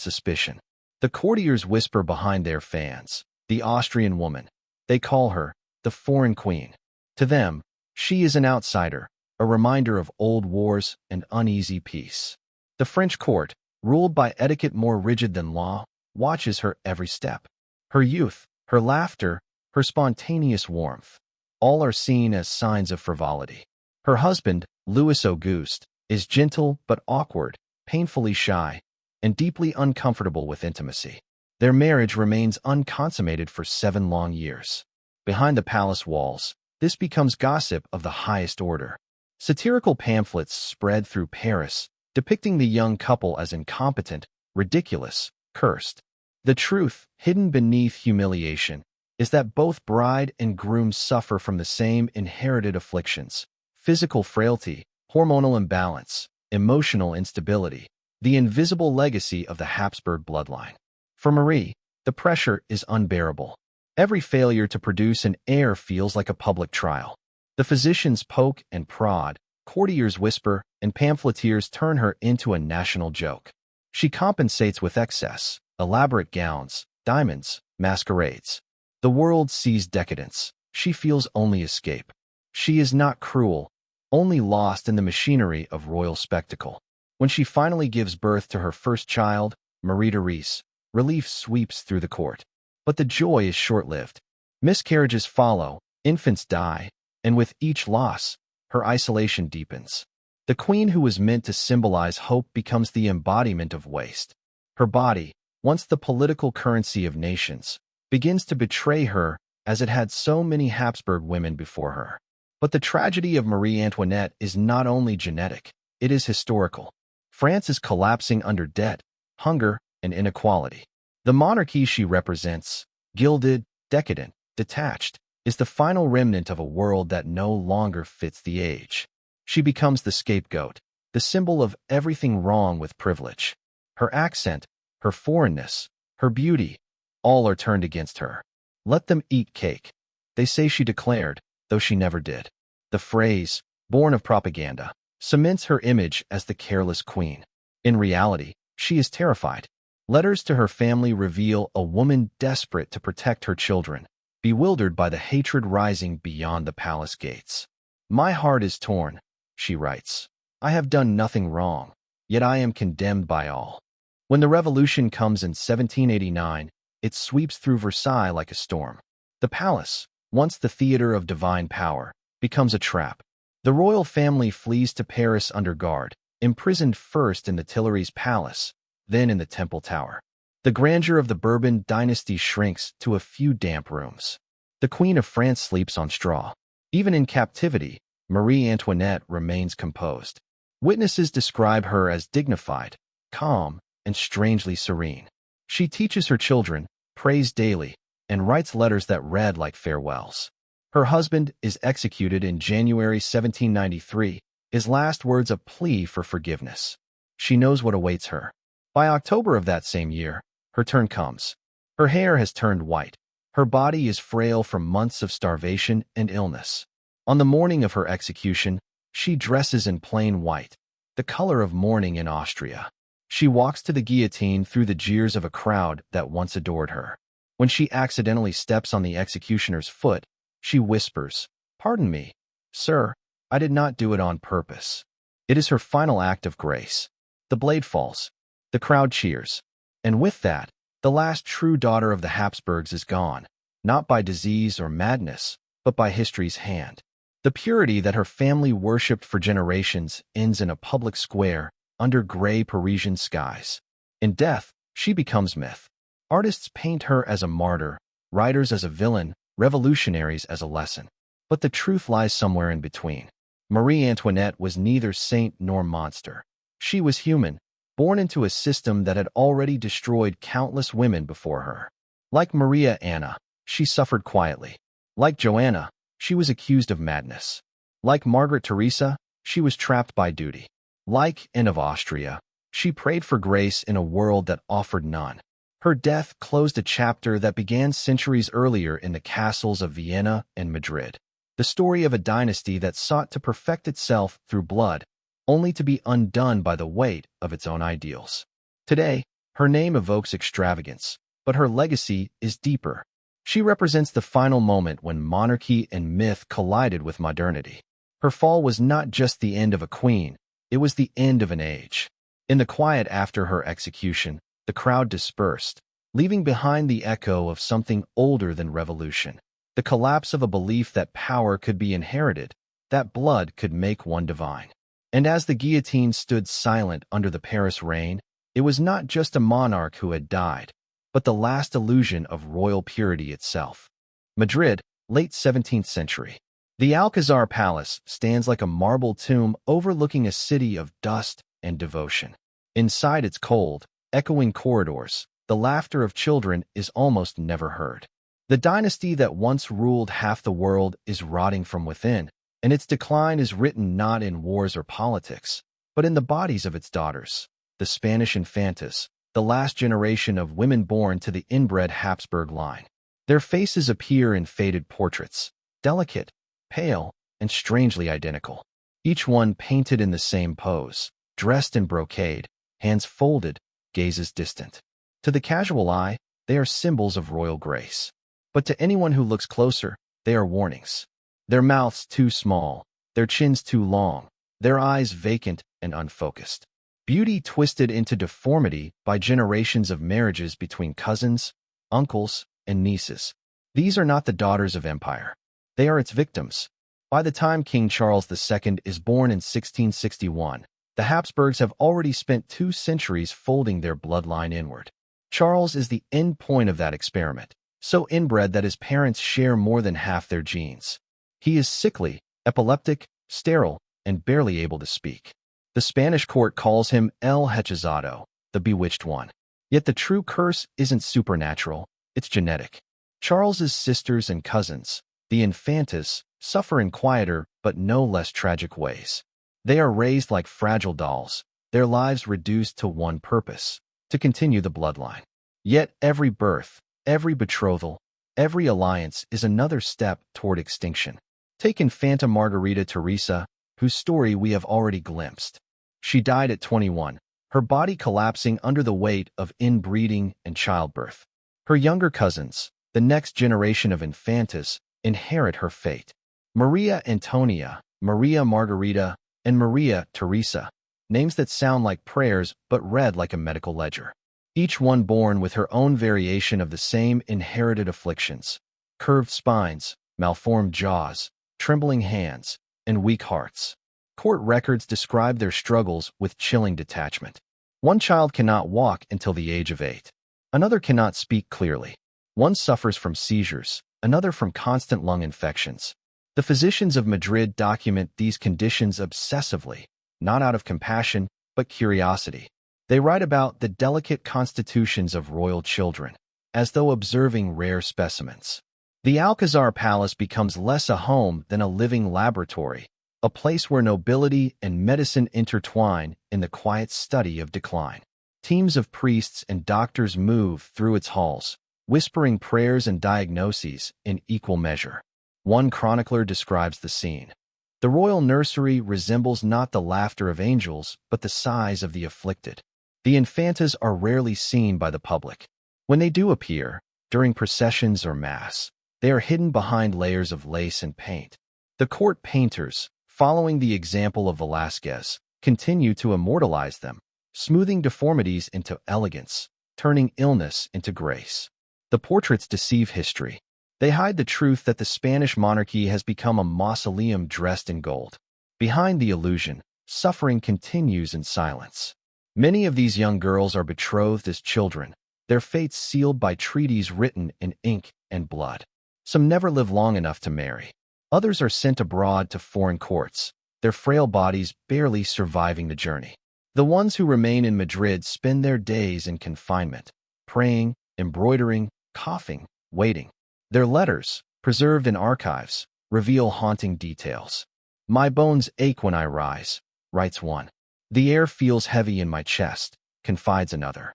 suspicion. The courtiers whisper behind their fans, the Austrian woman. They call her the foreign queen. To them, she is an outsider, a reminder of old wars and uneasy peace. The French court, ruled by etiquette more rigid than law, watches her every step. Her youth, her laughter, her spontaneous warmth, all are seen as signs of frivolity. Her husband, Louis Auguste, is gentle but awkward, painfully shy, and deeply uncomfortable with intimacy. Their marriage remains unconsummated for 7 long years. Behind the palace walls, this becomes gossip of the highest order. Satirical pamphlets spread through Paris, depicting the young couple as incompetent, ridiculous, cursed. The truth, hidden beneath humiliation, is that both bride and groom suffer from the same inherited afflictions: physical frailty, hormonal imbalance, emotional instability, the invisible legacy of the Habsburg bloodline. For Marie, the pressure is unbearable. Every failure to produce an heir feels like a public trial. The physicians poke and prod, courtiers whisper, and pamphleteers turn her into a national joke. She compensates with excess, elaborate gowns, diamonds, masquerades. The world sees decadence. She feels only escape. She is not cruel, only lost in the machinery of royal spectacle. When she finally gives birth to her first child, Marie-Therese, relief sweeps through the court. But the joy is short-lived. Miscarriages follow, infants die, and with each loss, her isolation deepens. The queen who was meant to symbolize hope becomes the embodiment of waste. Her body, once the political currency of nations, begins to betray her as it had so many Habsburg women before her. But the tragedy of Marie Antoinette is not only genetic, it is historical. France is collapsing under debt, hunger, and inequality. The monarchy she represents, gilded, decadent, detached, is the final remnant of a world that no longer fits the age. She becomes the scapegoat, the symbol of everything wrong with privilege. Her accent, her foreignness, her beauty, all are turned against her. Let them eat cake, they say she declared, though she never did. The phrase, born of propaganda, cements her image as the careless queen. In reality, she is terrified. Letters to her family reveal a woman desperate to protect her children, bewildered by the hatred rising beyond the palace gates. "My heart is torn," she writes. "I have done nothing wrong, yet I am condemned by all." When the revolution comes in 1789, it sweeps through Versailles like a storm. The palace, once the theater of divine power, becomes a trap. The royal family flees to Paris under guard, imprisoned first in the Tuileries Palace, then in the Temple Tower. The grandeur of the Bourbon dynasty shrinks to a few damp rooms. The Queen of France sleeps on straw. Even in captivity, Marie Antoinette remains composed. Witnesses describe her as dignified, calm, and strangely serene. She teaches her children, prays daily, and writes letters that read like farewells. Her husband is executed in January 1793, his last words a plea for forgiveness. She knows what awaits her. By October of that same year, her turn comes. Her hair has turned white. Her body is frail from months of starvation and illness. On the morning of her execution, she dresses in plain white, the color of mourning in Austria. She walks to the guillotine through the jeers of a crowd that once adored her. When she accidentally steps on the executioner's foot, she whispers, "Pardon me, sir, I did not do it on purpose." It is her final act of grace. The blade falls. The crowd cheers. And with that, the last true daughter of the Habsburgs is gone, not by disease or madness, but by history's hand. The purity that her family worshipped for generations ends in a public square under gray Parisian skies. In death, she becomes myth. Artists paint her as a martyr, writers as a villain, revolutionaries as a lesson. But the truth lies somewhere in between. Marie Antoinette was neither saint nor monster. She was human, born into a system that had already destroyed countless women before her. Like Maria Anna, she suffered quietly. Like Joanna, she was accused of madness. Like Margaret Teresa, she was trapped by duty. Like Anne of Austria, she prayed for grace in a world that offered none. Her death closed a chapter that began centuries earlier in the castles of Vienna and Madrid. The story of a dynasty that sought to perfect itself through blood, only to be undone by the weight of its own ideals. Today, her name evokes extravagance, but her legacy is deeper. She represents the final moment when monarchy and myth collided with modernity. Her fall was not just the end of a queen, it was the end of an age. In the quiet after her execution, the crowd dispersed, leaving behind the echo of something older than revolution. The collapse of a belief that power could be inherited, that blood could make one divine. And as the guillotine stood silent under the Paris rain, it was not just a monarch who had died, but the last illusion of royal purity itself. Madrid, late 17th century. The Alcazar Palace stands like a marble tomb overlooking a city of dust and devotion. Inside its cold, echoing corridors, the laughter of children is almost never heard. The dynasty that once ruled half the world is rotting from within, and its decline is written not in wars or politics, but in the bodies of its daughters, the Spanish infantas, the last generation of women born to the inbred Habsburg line. Their faces appear in faded portraits, delicate, pale, and strangely identical. Each one painted in the same pose, dressed in brocade, hands folded, gazes distant. To the casual eye, they are symbols of royal grace. But to anyone who looks closer, they are warnings. Their mouths too small, their chins too long, their eyes vacant and unfocused. Beauty twisted into deformity by generations of marriages between cousins, uncles, and nieces. These are not the daughters of empire. They are its victims. By the time King Charles II is born in 1661, the Habsburgs have already spent 2 centuries folding their bloodline inward. Charles is the end point of that experiment, so inbred that his parents share more than half their genes. He is sickly, epileptic, sterile, and barely able to speak. The Spanish court calls him El Hechizado, the bewitched one. Yet the true curse isn't supernatural, it's genetic. Charles's sisters and cousins, the infantas, suffer in quieter but no less tragic ways. They are raised like fragile dolls, their lives reduced to one purpose, to continue the bloodline. Yet every birth, every betrothal, every alliance is another step toward extinction. Take Infanta Margarita Teresa, whose story we have already glimpsed. She died at 21, her body collapsing under the weight of inbreeding and childbirth. Her younger cousins, the next generation of infantas, inherit her fate. Maria Antonia, Maria Margarita, and Maria Teresa, names that sound like prayers but read like a medical ledger. Each one born with her own variation of the same inherited afflictions: curved spines, malformed jaws, trembling hands, and weak hearts. Court records describe their struggles with chilling detachment. One child cannot walk until the age of 8. Another cannot speak clearly. One suffers from seizures, another from constant lung infections. The physicians of Madrid document these conditions obsessively, not out of compassion, but curiosity. They write about the delicate constitutions of royal children, as though observing rare specimens. The Alcazar Palace becomes less a home than a living laboratory, a place where nobility and medicine intertwine in the quiet study of decline. Teams of priests and doctors move through its halls, whispering prayers and diagnoses in equal measure. One chronicler describes the scene. The royal nursery resembles not the laughter of angels, but the sighs of the afflicted. The infantas are rarely seen by the public. When they do appear, during processions or mass, they are hidden behind layers of lace and paint. The court painters, following the example of Velázquez, continue to immortalize them, smoothing deformities into elegance, turning illness into grace. The portraits deceive history. They hide the truth that the Spanish monarchy has become a mausoleum dressed in gold. Behind the illusion, suffering continues in silence. Many of these young girls are betrothed as children, their fates sealed by treaties written in ink and blood. Some never live long enough to marry. Others are sent abroad to foreign courts, their frail bodies barely surviving the journey. The ones who remain in Madrid spend their days in confinement, praying, embroidering, coughing, waiting. Their letters, preserved in archives, reveal haunting details. "My bones ache when I rise," writes one. "The air feels heavy in my chest," confides another.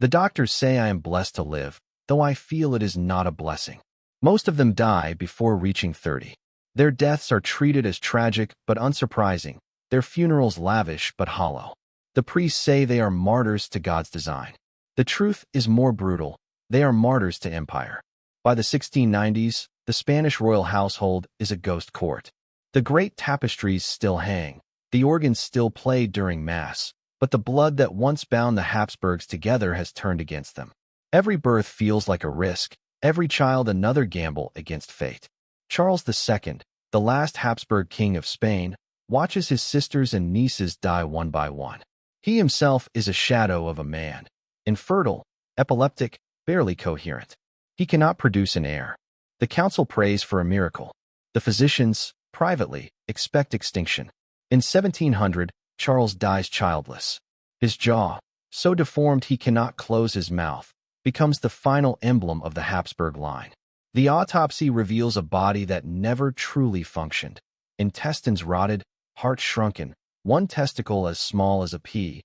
"The doctors say I am blessed to live, though I feel it is not a blessing." Most of them die before reaching 30. Their deaths are treated as tragic but unsurprising, their funerals lavish but hollow. The priests say they are martyrs to God's design. The truth is more brutal. They are martyrs to empire. By the 1690s, the Spanish royal household is a ghost court. The great tapestries still hang, the organs still play during Mass, but the blood that once bound the Habsburgs together has turned against them. Every birth feels like a risk, every child another gamble against fate. Charles II, the last Habsburg king of Spain, watches his sisters and nieces die one by one. He himself is a shadow of a man, infertile, epileptic, barely coherent. He cannot produce an heir. The council prays for a miracle. The physicians, privately, expect extinction. In 1700, Charles dies childless. His jaw, so deformed he cannot close his mouth, becomes the final emblem of the Habsburg line. The autopsy reveals a body that never truly functioned. Intestines rotted, heart shrunken, one testicle as small as a pea,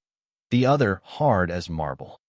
the other hard as marble.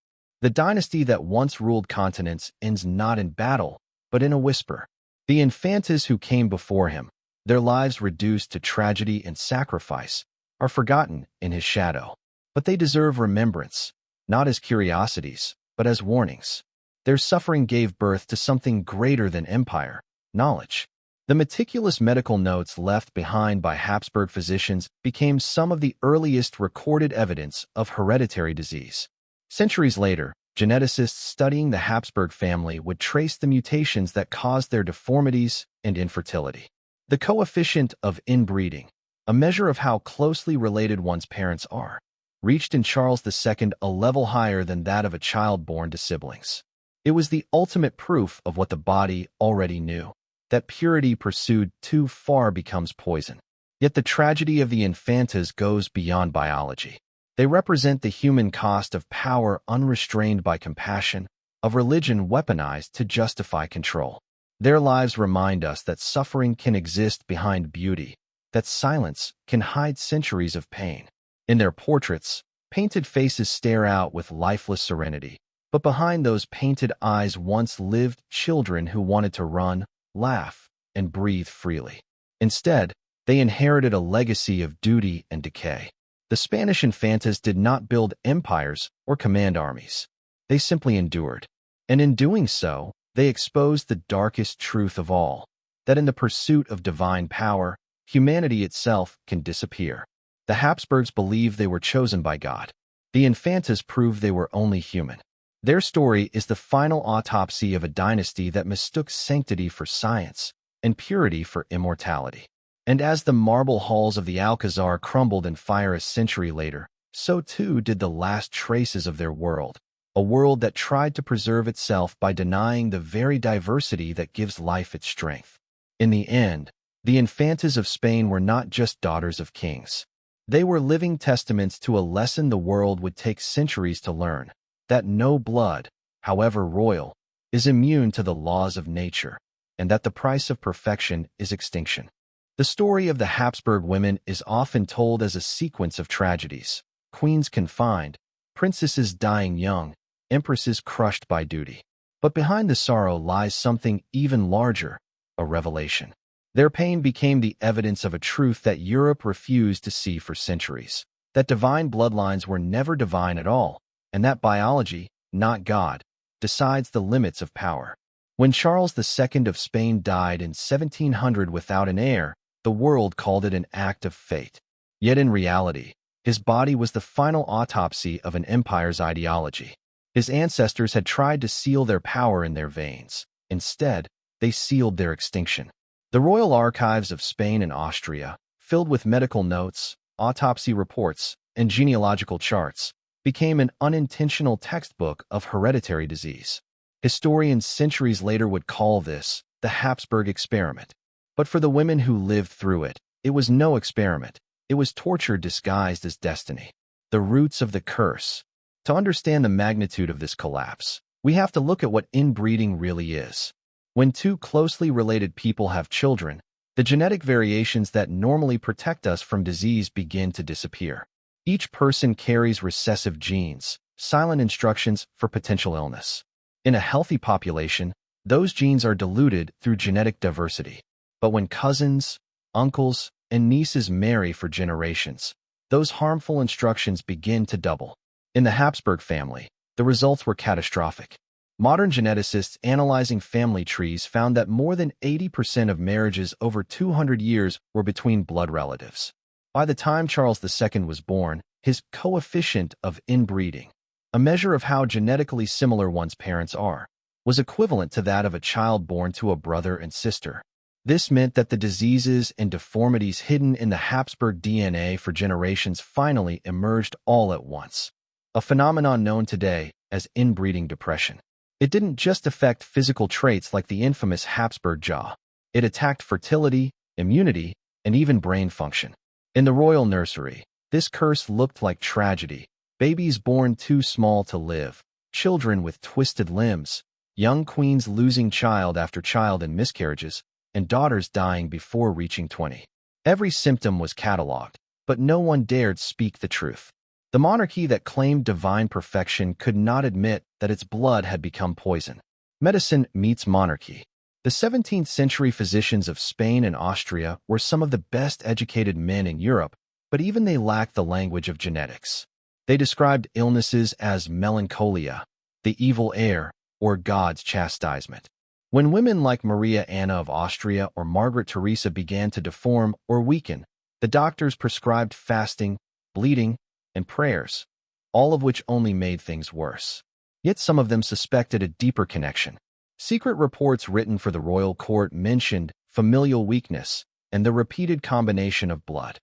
The dynasty that once ruled continents ends not in battle, but in a whisper. The infantas who came before him, their lives reduced to tragedy and sacrifice, are forgotten in his shadow. But they deserve remembrance, not as curiosities, but as warnings. Their suffering gave birth to something greater than empire, knowledge. The meticulous medical notes left behind by Habsburg physicians became some of the earliest recorded evidence of hereditary disease. Centuries later, geneticists studying the Habsburg family would trace the mutations that caused their deformities and infertility. The coefficient of inbreeding, a measure of how closely related one's parents are, reached in Charles II a level higher than that of a child born to siblings. It was the ultimate proof of what the body already knew, that purity pursued too far becomes poison. Yet the tragedy of the infantas goes beyond biology. They represent the human cost of power unrestrained by compassion, of religion weaponized to justify control. Their lives remind us that suffering can exist behind beauty, that silence can hide centuries of pain. In their portraits, painted faces stare out with lifeless serenity, but behind those painted eyes once lived children who wanted to run, laugh, and breathe freely. Instead, they inherited a legacy of duty and decay. The Spanish infantas did not build empires or command armies. They simply endured. And in doing so, they exposed the darkest truth of all, that in the pursuit of divine power, humanity itself can disappear. The Habsburgs believed they were chosen by God. The infantas proved they were only human. Their story is the final autopsy of a dynasty that mistook sanctity for science and purity for immortality. And as the marble halls of the Alcazar crumbled in fire a century later, so too did the last traces of their world, a world that tried to preserve itself by denying the very diversity that gives life its strength. In the end, the infantas of Spain were not just daughters of kings. They were living testaments to a lesson the world would take centuries to learn, that no blood, however royal, is immune to the laws of nature, and that the price of perfection is extinction. The story of the Habsburg women is often told as a sequence of tragedies: queens confined, princesses dying young, empresses crushed by duty. But behind the sorrow lies something even larger, a revelation. Their pain became the evidence of a truth that Europe refused to see for centuries: that divine bloodlines were never divine at all, and that biology, not God, decides the limits of power. When Charles II of Spain died in 1700 without an heir, the world called it an act of fate. Yet in reality, his body was the final autopsy of an empire's ideology. His ancestors had tried to seal their power in their veins. Instead, they sealed their extinction. The royal archives of Spain and Austria, filled with medical notes, autopsy reports, and genealogical charts, became an unintentional textbook of hereditary disease. Historians centuries later would call this the Habsburg experiment. But for the women who lived through it, it was no experiment. It was torture disguised as destiny. The roots of the curse. To understand the magnitude of this collapse, we have to look at what inbreeding really is. When two closely related people have children, the genetic variations that normally protect us from disease begin to disappear. Each person carries recessive genes, silent instructions for potential illness. In a healthy population, those genes are diluted through genetic diversity. But when cousins, uncles, and nieces marry for generations, those harmful instructions begin to double. In the Habsburg family, the results were catastrophic. Modern geneticists analyzing family trees found that more than 80% of marriages over 200 years were between blood relatives. By the time Charles II was born, his coefficient of inbreeding, a measure of how genetically similar one's parents are, was equivalent to that of a child born to a brother and sister. This meant that the diseases and deformities hidden in the Habsburg DNA for generations finally emerged all at once, a phenomenon known today as inbreeding depression. It didn't just affect physical traits like the infamous Habsburg jaw. It attacked fertility, immunity, and even brain function. In the royal nursery, this curse looked like tragedy: babies born too small to live, children with twisted limbs, young queens losing child after child in miscarriages, and daughters dying before reaching 20. Every symptom was catalogued, but no one dared speak the truth. The monarchy that claimed divine perfection could not admit that its blood had become poison. Medicine meets monarchy. The 17th century physicians of Spain and Austria were some of the best educated men in Europe, but even they lacked the language of genetics. They described illnesses as melancholia, the evil air, or God's chastisement. When women like Maria Anna of Austria or Margaret Teresa began to deform or weaken, the doctors prescribed fasting, bleeding, and prayers, all of which only made things worse. Yet some of them suspected a deeper connection. Secret reports written for the royal court mentioned familial weakness and the repeated combination of blood.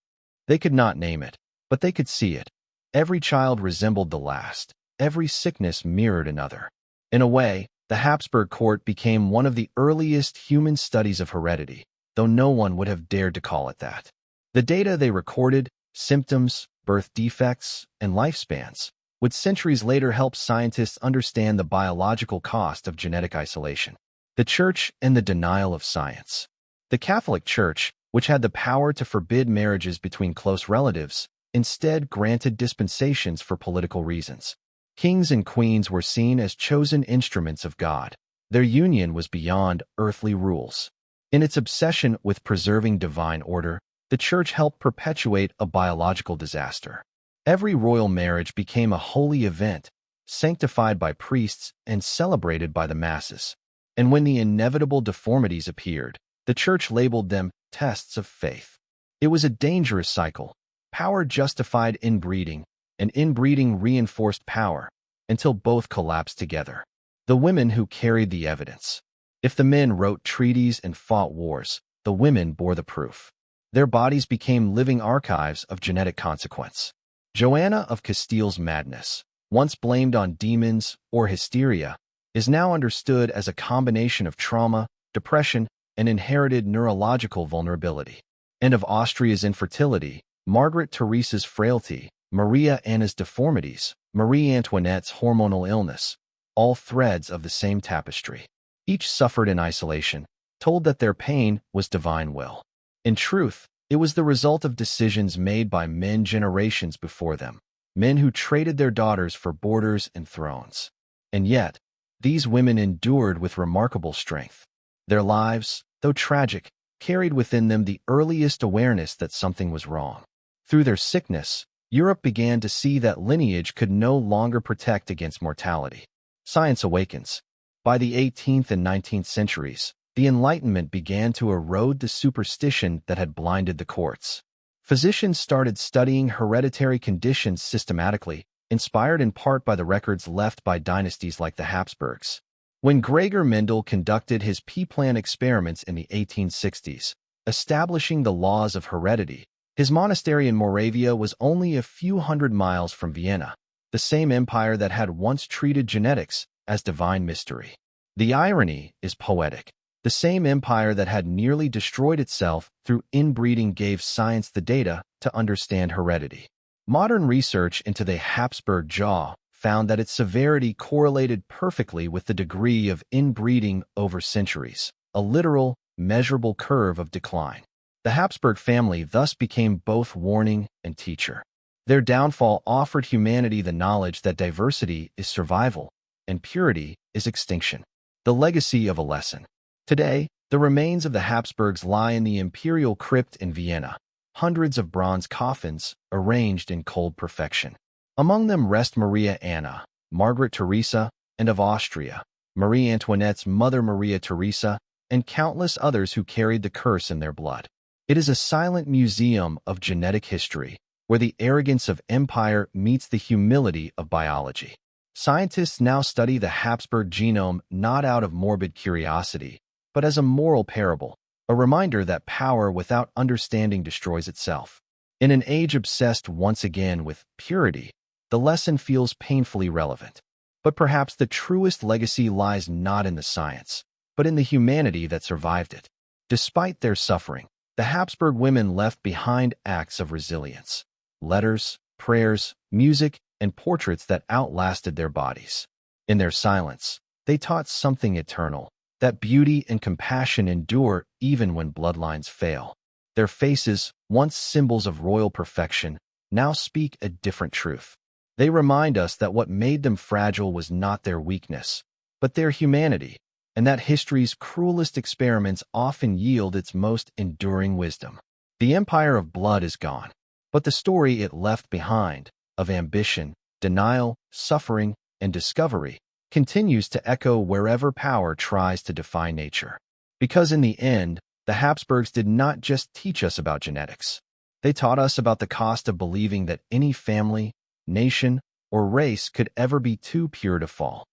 They could not name it, but they could see it. Every child resembled the last. Every sickness mirrored another. In a way, the Habsburg court became one of the earliest human studies of heredity, though no one would have dared to call it that. The data they recorded, symptoms, birth defects, and lifespans, would centuries later help scientists understand the biological cost of genetic isolation. The Church and the denial of science. The Catholic Church, which had the power to forbid marriages between close relatives, instead granted dispensations for political reasons. Kings and queens were seen as chosen instruments of God. Their union was beyond earthly rules. In its obsession with preserving divine order, the Church helped perpetuate a biological disaster. Every royal marriage became a holy event, sanctified by priests and celebrated by the masses. And when the inevitable deformities appeared, the church labeled them tests of faith. It was a dangerous cycle. Power justified inbreeding, and inbreeding reinforced power, until both collapsed together. The women who carried the evidence. If the men wrote treaties and fought wars, the women bore the proof. Their bodies became living archives of genetic consequence. Joanna of Castile's madness, once blamed on demons or hysteria, is now understood as a combination of trauma, depression, and inherited neurological vulnerability. And of Austria's infertility, Margaret Theresa's frailty, Maria Anna's deformities, Marie Antoinette's hormonal illness, all threads of the same tapestry. Each suffered in isolation, told that their pain was divine will. In truth, it was the result of decisions made by men generations before them, men who traded their daughters for borders and thrones. And yet, these women endured with remarkable strength. Their lives, though tragic, carried within them the earliest awareness that something was wrong. Through their sickness, Europe began to see that lineage could no longer protect against mortality. Science awakens. By the 18th and 19th centuries, the Enlightenment began to erode the superstition that had blinded the courts. Physicians started studying hereditary conditions systematically, inspired in part by the records left by dynasties like the Habsburgs. When Gregor Mendel conducted his P-plan experiments in the 1860s, establishing the laws of heredity, his monastery in Moravia was only a few hundred miles from Vienna, the same empire that had once treated genetics as divine mystery. The irony is poetic. The same empire that had nearly destroyed itself through inbreeding gave science the data to understand heredity. Modern research into the Habsburg jaw found that its severity correlated perfectly with the degree of inbreeding over centuries, a literal, measurable curve of decline. The Habsburg family thus became both warning and teacher. Their downfall offered humanity the knowledge that diversity is survival and purity is extinction. The legacy of a lesson. Today, the remains of the Habsburgs lie in the imperial crypt in Vienna, hundreds of bronze coffins arranged in cold perfection. Among them rest Maria Anna, Margaret Theresa, and of Austria, Marie Antoinette's mother Maria Theresa, and countless others who carried the curse in their blood. It is a silent museum of genetic history, where the arrogance of empire meets the humility of biology. Scientists now study the Habsburg genome not out of morbid curiosity, but as a moral parable, a reminder that power without understanding destroys itself. In an age obsessed once again with purity, the lesson feels painfully relevant. But perhaps the truest legacy lies not in the science, but in the humanity that survived it. Despite their suffering, the Habsburg women left behind acts of resilience, letters, prayers, music, and portraits that outlasted their bodies. In their silence, they taught something eternal, that beauty and compassion endure even when bloodlines fail. Their faces, once symbols of royal perfection, now speak a different truth. They remind us that what made them fragile was not their weakness, but their humanity, and that history's cruelest experiments often yield its most enduring wisdom. The empire of blood is gone, but the story it left behind, of ambition, denial, suffering, and discovery, continues to echo wherever power tries to defy nature. Because in the end, the Habsburgs did not just teach us about genetics. They taught us about the cost of believing that any family, nation, or race could ever be too pure to fall.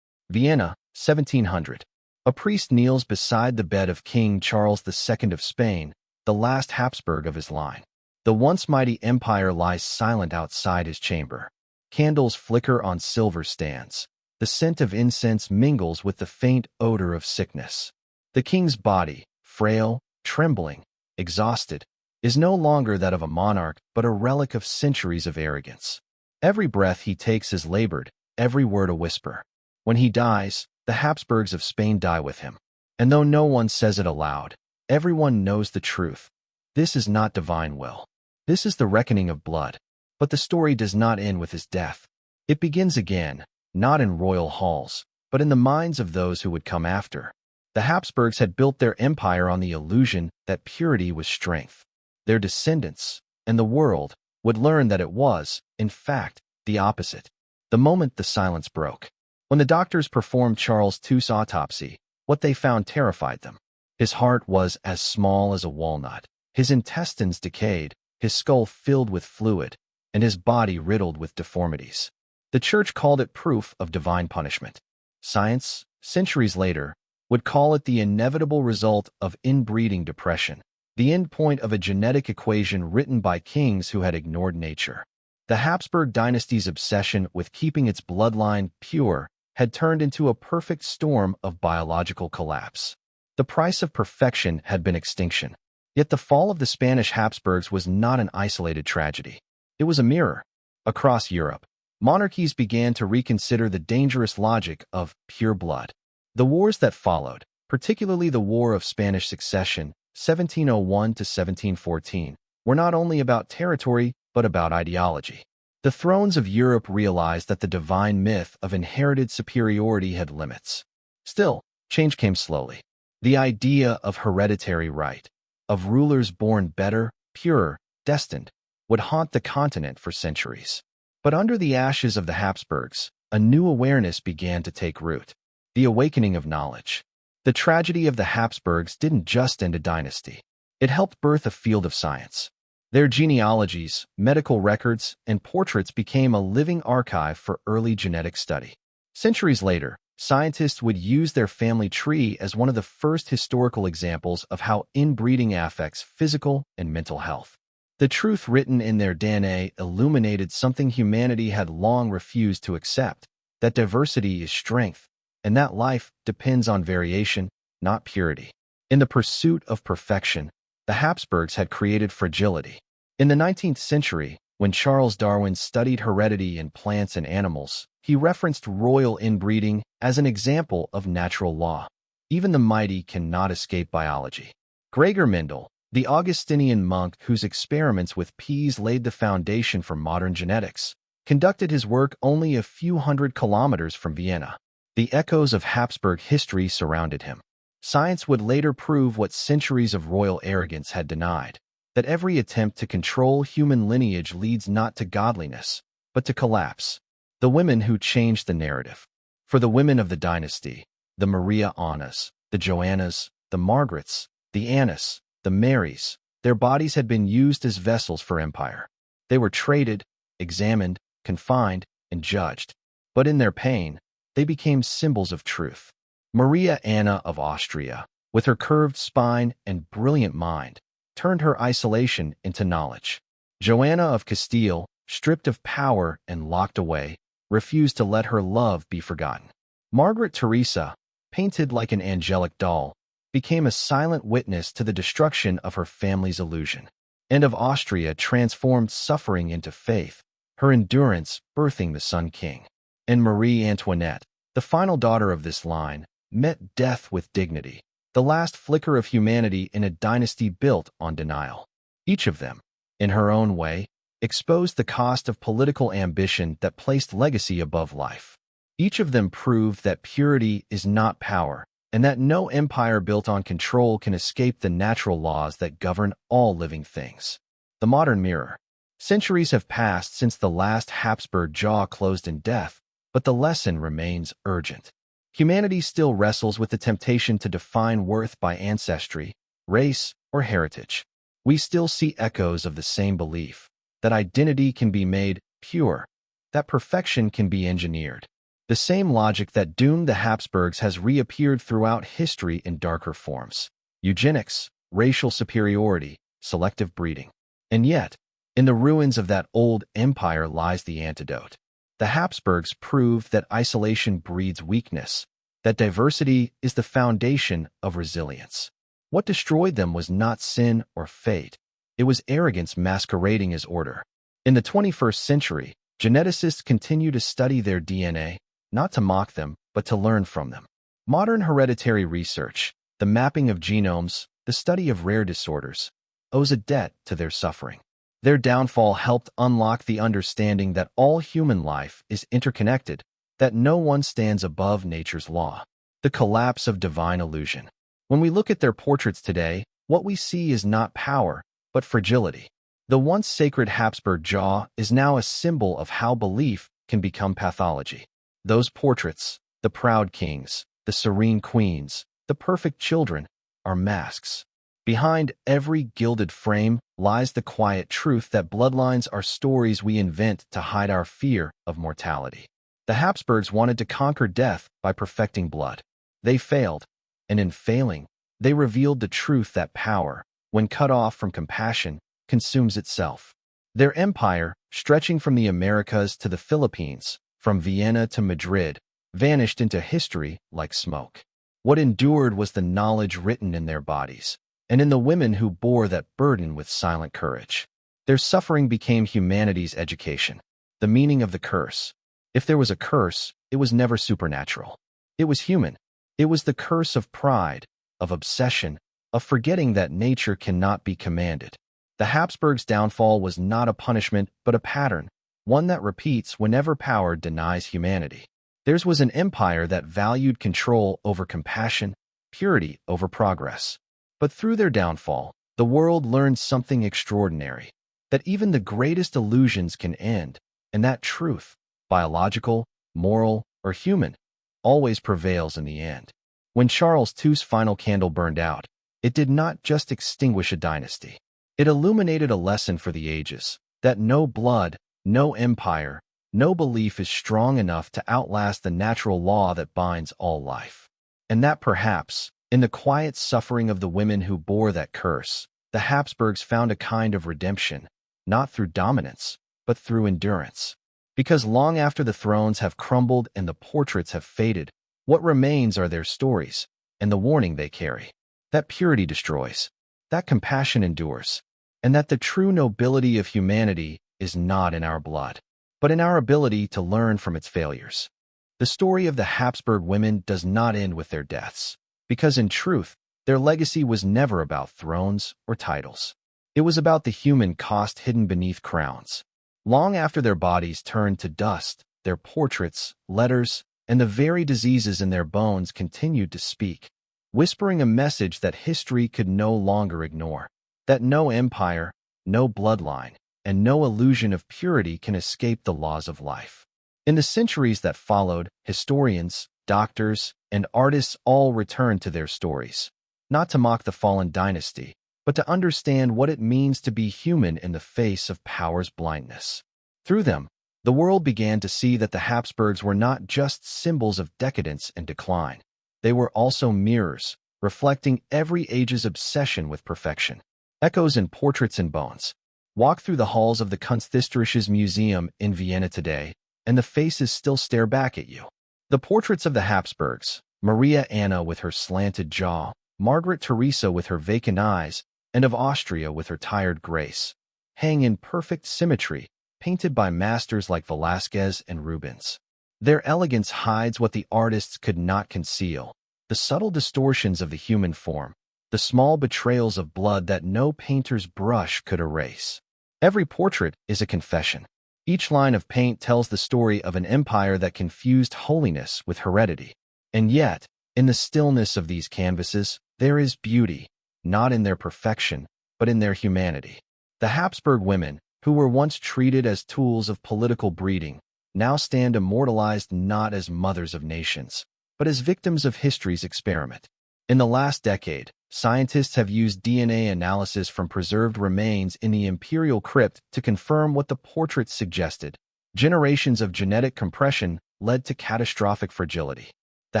Vienna, 1700. A priest kneels beside the bed of King Charles II of Spain, the last Habsburg of his line. The once mighty empire lies silent outside his chamber. Candles flicker on silver stands. The scent of incense mingles with the faint odor of sickness. The king's body, frail, trembling, exhausted, is no longer that of a monarch but a relic of centuries of arrogance. Every breath he takes is labored, every word a whisper. When he dies, the Habsburgs of Spain die with him. And though no one says it aloud, everyone knows the truth. This is not divine will. This is the reckoning of blood. But the story does not end with his death. It begins again, not in royal halls, but in the minds of those who would come after. The Habsburgs had built their empire on the illusion that purity was strength. Their descendants, and the world, would learn that it was, in fact, the opposite. The moment the silence broke. When the doctors performed Charles II's autopsy, what they found terrified them. His heart was as small as a walnut, his intestines decayed, his skull filled with fluid, and his body riddled with deformities. The church called it proof of divine punishment. Science, centuries later, would call it the inevitable result of inbreeding depression, the end point of a genetic equation written by kings who had ignored nature. The Habsburg dynasty's obsession with keeping its bloodline pure had turned into a perfect storm of biological collapse. The price of perfection had been extinction. Yet the fall of the Spanish Habsburgs was not an isolated tragedy. It was a mirror. Across Europe, monarchies began to reconsider the dangerous logic of pure blood. The wars that followed, particularly the War of Spanish Succession, 1701 to 1714, were not only about territory but about ideology. The thrones of Europe realized that the divine myth of inherited superiority had limits. Still, change came slowly. The idea of hereditary right, of rulers born better, purer, destined, would haunt the continent for centuries. But under the ashes of the Habsburgs, a new awareness began to take root. The awakening of knowledge. The tragedy of the Habsburgs didn't just end a dynasty. It helped birth a field of science. Their genealogies, medical records, and portraits became a living archive for early genetic study. Centuries later, scientists would use their family tree as one of the first historical examples of how inbreeding affects physical and mental health. The truth written in their DNA illuminated something humanity had long refused to accept, that diversity is strength, and that life depends on variation, not purity. In the pursuit of perfection, the Habsburgs had created fragility. In the 19th century, when Charles Darwin studied heredity in plants and animals, he referenced royal inbreeding as an example of natural law. Even the mighty cannot escape biology. Gregor Mendel, the Augustinian monk whose experiments with peas laid the foundation for modern genetics, conducted his work only a few hundred kilometers from Vienna. The echoes of Habsburg history surrounded him. Science would later prove what centuries of royal arrogance had denied, that every attempt to control human lineage leads not to godliness, but to collapse. The women who changed the narrative. For the women of the dynasty, the Maria Annas, the Joannas, the Margarets, the Annas, the Marys, their bodies had been used as vessels for empire. They were traded, examined, confined, and judged. But in their pain, they became symbols of truth. Maria Anna of Austria, with her curved spine and brilliant mind, turned her isolation into knowledge. Joanna of Castile, stripped of power and locked away, refused to let her love be forgotten. Margaret Teresa, painted like an angelic doll, became a silent witness to the destruction of her family's illusion. And of Austria transformed suffering into faith, her endurance birthing the Sun King. And Marie Antoinette, the final daughter of this line, met death with dignity, the last flicker of humanity in a dynasty built on denial. Each of them, in her own way, exposed the cost of political ambition that placed legacy above life. Each of them proved that purity is not power, and that no empire built on control can escape the natural laws that govern all living things. The modern mirror. Centuries have passed since the last Habsburg jaw closed in death, but the lesson remains urgent. Humanity still wrestles with the temptation to define worth by ancestry, race, or heritage. We still see echoes of the same belief, that identity can be made pure, that perfection can be engineered. The same logic that doomed the Habsburgs has reappeared throughout history in darker forms. Eugenics, racial superiority, selective breeding. And yet, in the ruins of that old empire lies the antidote. The Habsburgs proved that isolation breeds weakness, that diversity is the foundation of resilience. What destroyed them was not sin or fate. It was arrogance masquerading as order. In the 21st century, geneticists continue to study their DNA, not to mock them, but to learn from them. Modern hereditary research, the mapping of genomes, the study of rare disorders, owes a debt to their suffering. Their downfall helped unlock the understanding that all human life is interconnected, that no one stands above nature's law. The collapse of divine illusion. When we look at their portraits today, what we see is not power, but fragility. The once sacred Habsburg jaw is now a symbol of how belief can become pathology. Those portraits, the proud kings, the serene queens, the perfect children, are masks. Behind every gilded frame lies the quiet truth that bloodlines are stories we invent to hide our fear of mortality. The Habsburgs wanted to conquer death by perfecting blood. They failed, and in failing, they revealed the truth that power, when cut off from compassion, consumes itself. Their empire, stretching from the Americas to the Philippines, from Vienna to Madrid, vanished into history like smoke. What endured was the knowledge written in their bodies, and in the women who bore that burden with silent courage. Their suffering became humanity's education, the meaning of the curse. If there was a curse, it was never supernatural. It was human. It was the curse of pride, of obsession, of forgetting that nature cannot be commanded. The Habsburgs' downfall was not a punishment, but a pattern, one that repeats whenever power denies humanity. Theirs was an empire that valued control over compassion, purity over progress. But through their downfall, the world learned something extraordinary, that even the greatest illusions can end, and that truth, biological, moral, or human, always prevails in the end. When Charles II's final candle burned out, it did not just extinguish a dynasty. It illuminated a lesson for the ages, that no blood, no empire, no belief is strong enough to outlast the natural law that binds all life. And that perhaps, in the quiet suffering of the women who bore that curse, the Habsburgs found a kind of redemption, not through dominance, but through endurance. Because long after the thrones have crumbled and the portraits have faded, what remains are their stories, and the warning they carry. That purity destroys, that compassion endures, and that the true nobility of humanity is not in our blood, but in our ability to learn from its failures. The story of the Habsburg women does not end with their deaths, because in truth, their legacy was never about thrones or titles. It was about the human cost hidden beneath crowns. Long after their bodies turned to dust, their portraits, letters, and the very diseases in their bones continued to speak, whispering a message that history could no longer ignore, that no empire, no bloodline, and no illusion of purity can escape the laws of life. In the centuries that followed, historians, doctors, and artists all returned to their stories, not to mock the fallen dynasty, but to understand what it means to be human in the face of power's blindness. Through them, the world began to see that the Habsburgs were not just symbols of decadence and decline. They were also mirrors, reflecting every age's obsession with perfection. Echoes in portraits and bones. Walk through the halls of the Kunsthistorisches Museum in Vienna today, and the faces still stare back at you. The portraits of the Habsburgs, Maria Anna with her slanted jaw, Margaret Theresa with her vacant eyes, and of Austria with her tired grace, hang in perfect symmetry, painted by masters like Velázquez and Rubens. Their elegance hides what the artists could not conceal, the subtle distortions of the human form, the small betrayals of blood that no painter's brush could erase. Every portrait is a confession. Each line of paint tells the story of an empire that confused holiness with heredity. And yet, in the stillness of these canvases, there is beauty, not in their perfection, but in their humanity. The Habsburg women, who were once treated as tools of political breeding, now stand immortalized not as mothers of nations, but as victims of history's experiment. In the last decade, scientists have used DNA analysis from preserved remains in the imperial crypt to confirm what the portraits suggested. Generations of genetic compression led to catastrophic fragility. The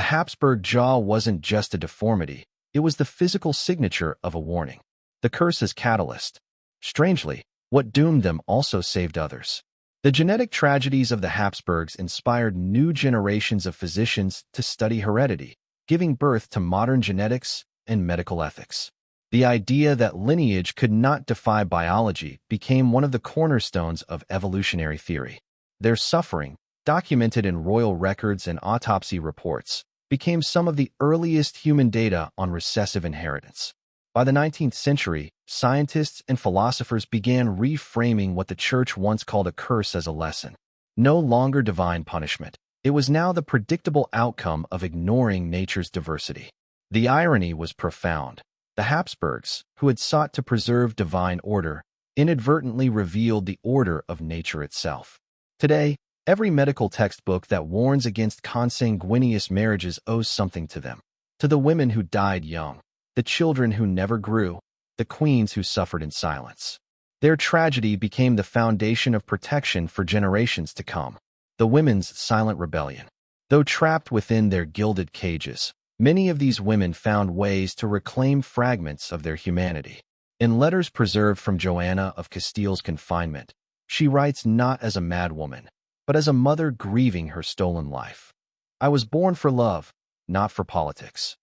Habsburg jaw wasn't just a deformity, it was the physical signature of a warning. The curse is catalyst. Strangely, what doomed them also saved others. The genetic tragedies of the Habsburgs inspired new generations of physicians to study heredity, giving birth to modern genetics and medical ethics. The idea that lineage could not defy biology became one of the cornerstones of evolutionary theory. Their suffering, documented in royal records and autopsy reports, became some of the earliest human data on recessive inheritance. By the 19th century, scientists and philosophers began reframing what the church once called a curse as a lesson. No longer divine punishment. It was now the predictable outcome of ignoring nature's diversity. The irony was profound. The Habsburgs, who had sought to preserve divine order, inadvertently revealed the order of nature itself. Today, every medical textbook that warns against consanguineous marriages owes something to them. To the women who died young, the children who never grew, the queens who suffered in silence. Their tragedy became the foundation of protection for generations to come. The women's silent rebellion. Though trapped within their gilded cages, many of these women found ways to reclaim fragments of their humanity. In letters preserved from Joanna of Castile's confinement, she writes not as a madwoman, but as a mother grieving her stolen life. I was born for love, not for politics.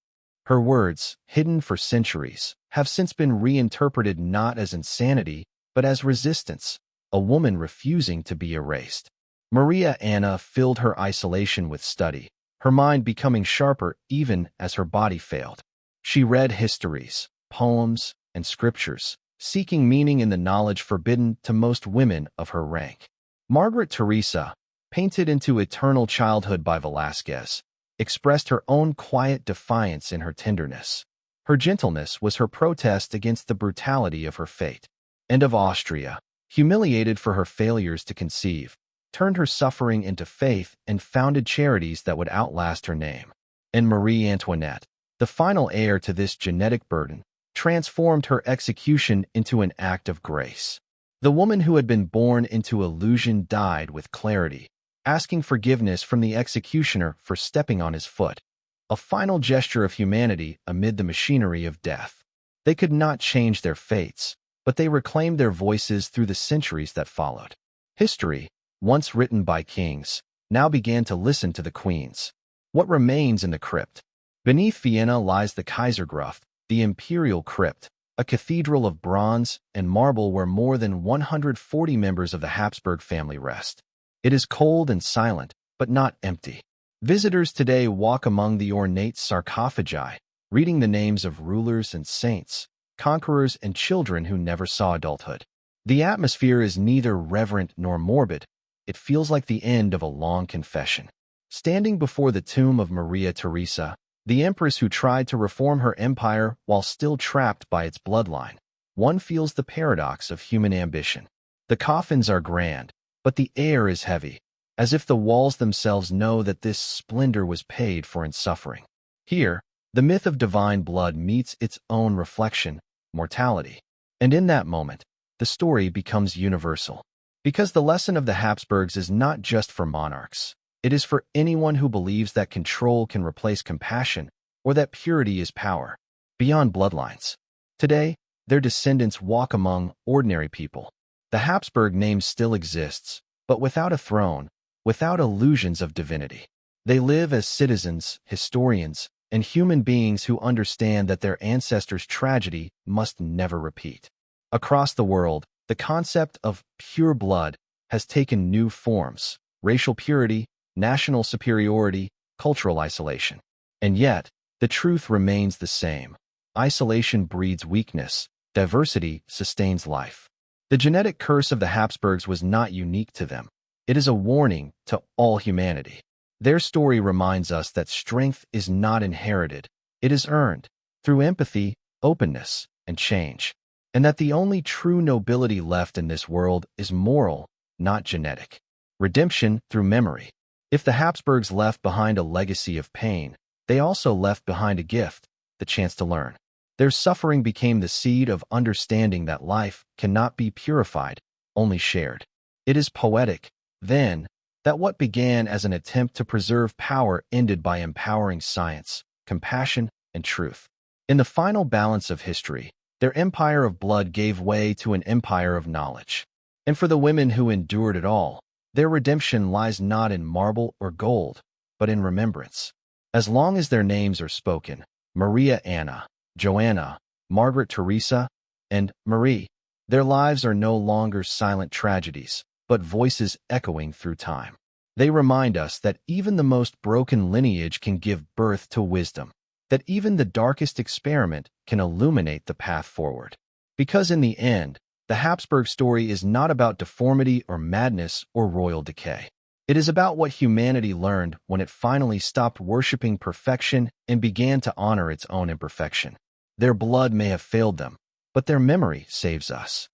Her words, hidden for centuries, have since been reinterpreted not as insanity, but as resistance, a woman refusing to be erased. Maria Anna filled her isolation with study, her mind becoming sharper even as her body failed. She read histories, poems, and scriptures, seeking meaning in the knowledge forbidden to most women of her rank. Margaret Teresa, painted into eternal childhood by Velázquez, expressed her own quiet defiance in her tenderness. Her gentleness was her protest against the brutality of her fate. And of Austria, humiliated for her failures to conceive, turned her suffering into faith and founded charities that would outlast her name. And Marie Antoinette, the final heir to this genetic burden, transformed her execution into an act of grace. The woman who had been born into illusion died with clarity, asking forgiveness from the executioner for stepping on his foot, a final gesture of humanity amid the machinery of death. They could not change their fates, but they reclaimed their voices through the centuries that followed. History, once written by kings, now began to listen to the queens. What remains in the crypt? Beneath Vienna lies the Kaisergruft, the imperial crypt, a cathedral of bronze and marble where more than 140 members of the Habsburg family rest. It is cold and silent, but not empty. Visitors today walk among the ornate sarcophagi, reading the names of rulers and saints, conquerors and children who never saw adulthood. The atmosphere is neither reverent nor morbid. It feels like the end of a long confession. Standing before the tomb of Maria Theresa, the empress who tried to reform her empire while still trapped by its bloodline, one feels the paradox of human ambition. The coffins are grand, but the air is heavy, as if the walls themselves know that this splendor was paid for in suffering. Here, the myth of divine blood meets its own reflection, mortality. And in that moment, the story becomes universal. Because the lesson of the Habsburgs is not just for monarchs. It is for anyone who believes that control can replace compassion or that purity is power, beyond bloodlines. Today, their descendants walk among ordinary people. The Habsburg name still exists, but without a throne, without illusions of divinity. They live as citizens, historians, and human beings who understand that their ancestors' tragedy must never repeat. Across the world, the concept of pure blood has taken new forms: racial purity, national superiority, cultural isolation. And yet, the truth remains the same. Isolation breeds weakness. Diversity sustains life. The genetic curse of the Habsburgs was not unique to them. It is a warning to all humanity. Their story reminds us that strength is not inherited. It is earned through empathy, openness, and change. And that the only true nobility left in this world is moral, not genetic. Redemption through memory. If the Habsburgs left behind a legacy of pain, they also left behind a gift, the chance to learn. Their suffering became the seed of understanding that life cannot be purified, only shared. It is poetic, then, that what began as an attempt to preserve power ended by empowering science, compassion, and truth. In the final balance of history, their empire of blood gave way to an empire of knowledge. And for the women who endured it all, their redemption lies not in marble or gold, but in remembrance. As long as their names are spoken, Maria Anna, Joanna, Margaret Teresa, and Marie, their lives are no longer silent tragedies, but voices echoing through time. They remind us that even the most broken lineage can give birth to wisdom, that even the darkest experiment can illuminate the path forward. Because in the end, the Habsburg story is not about deformity or madness or royal decay. It is about what humanity learned when it finally stopped worshiping perfection and began to honor its own imperfection. Their blood may have failed them, but their memory saves us.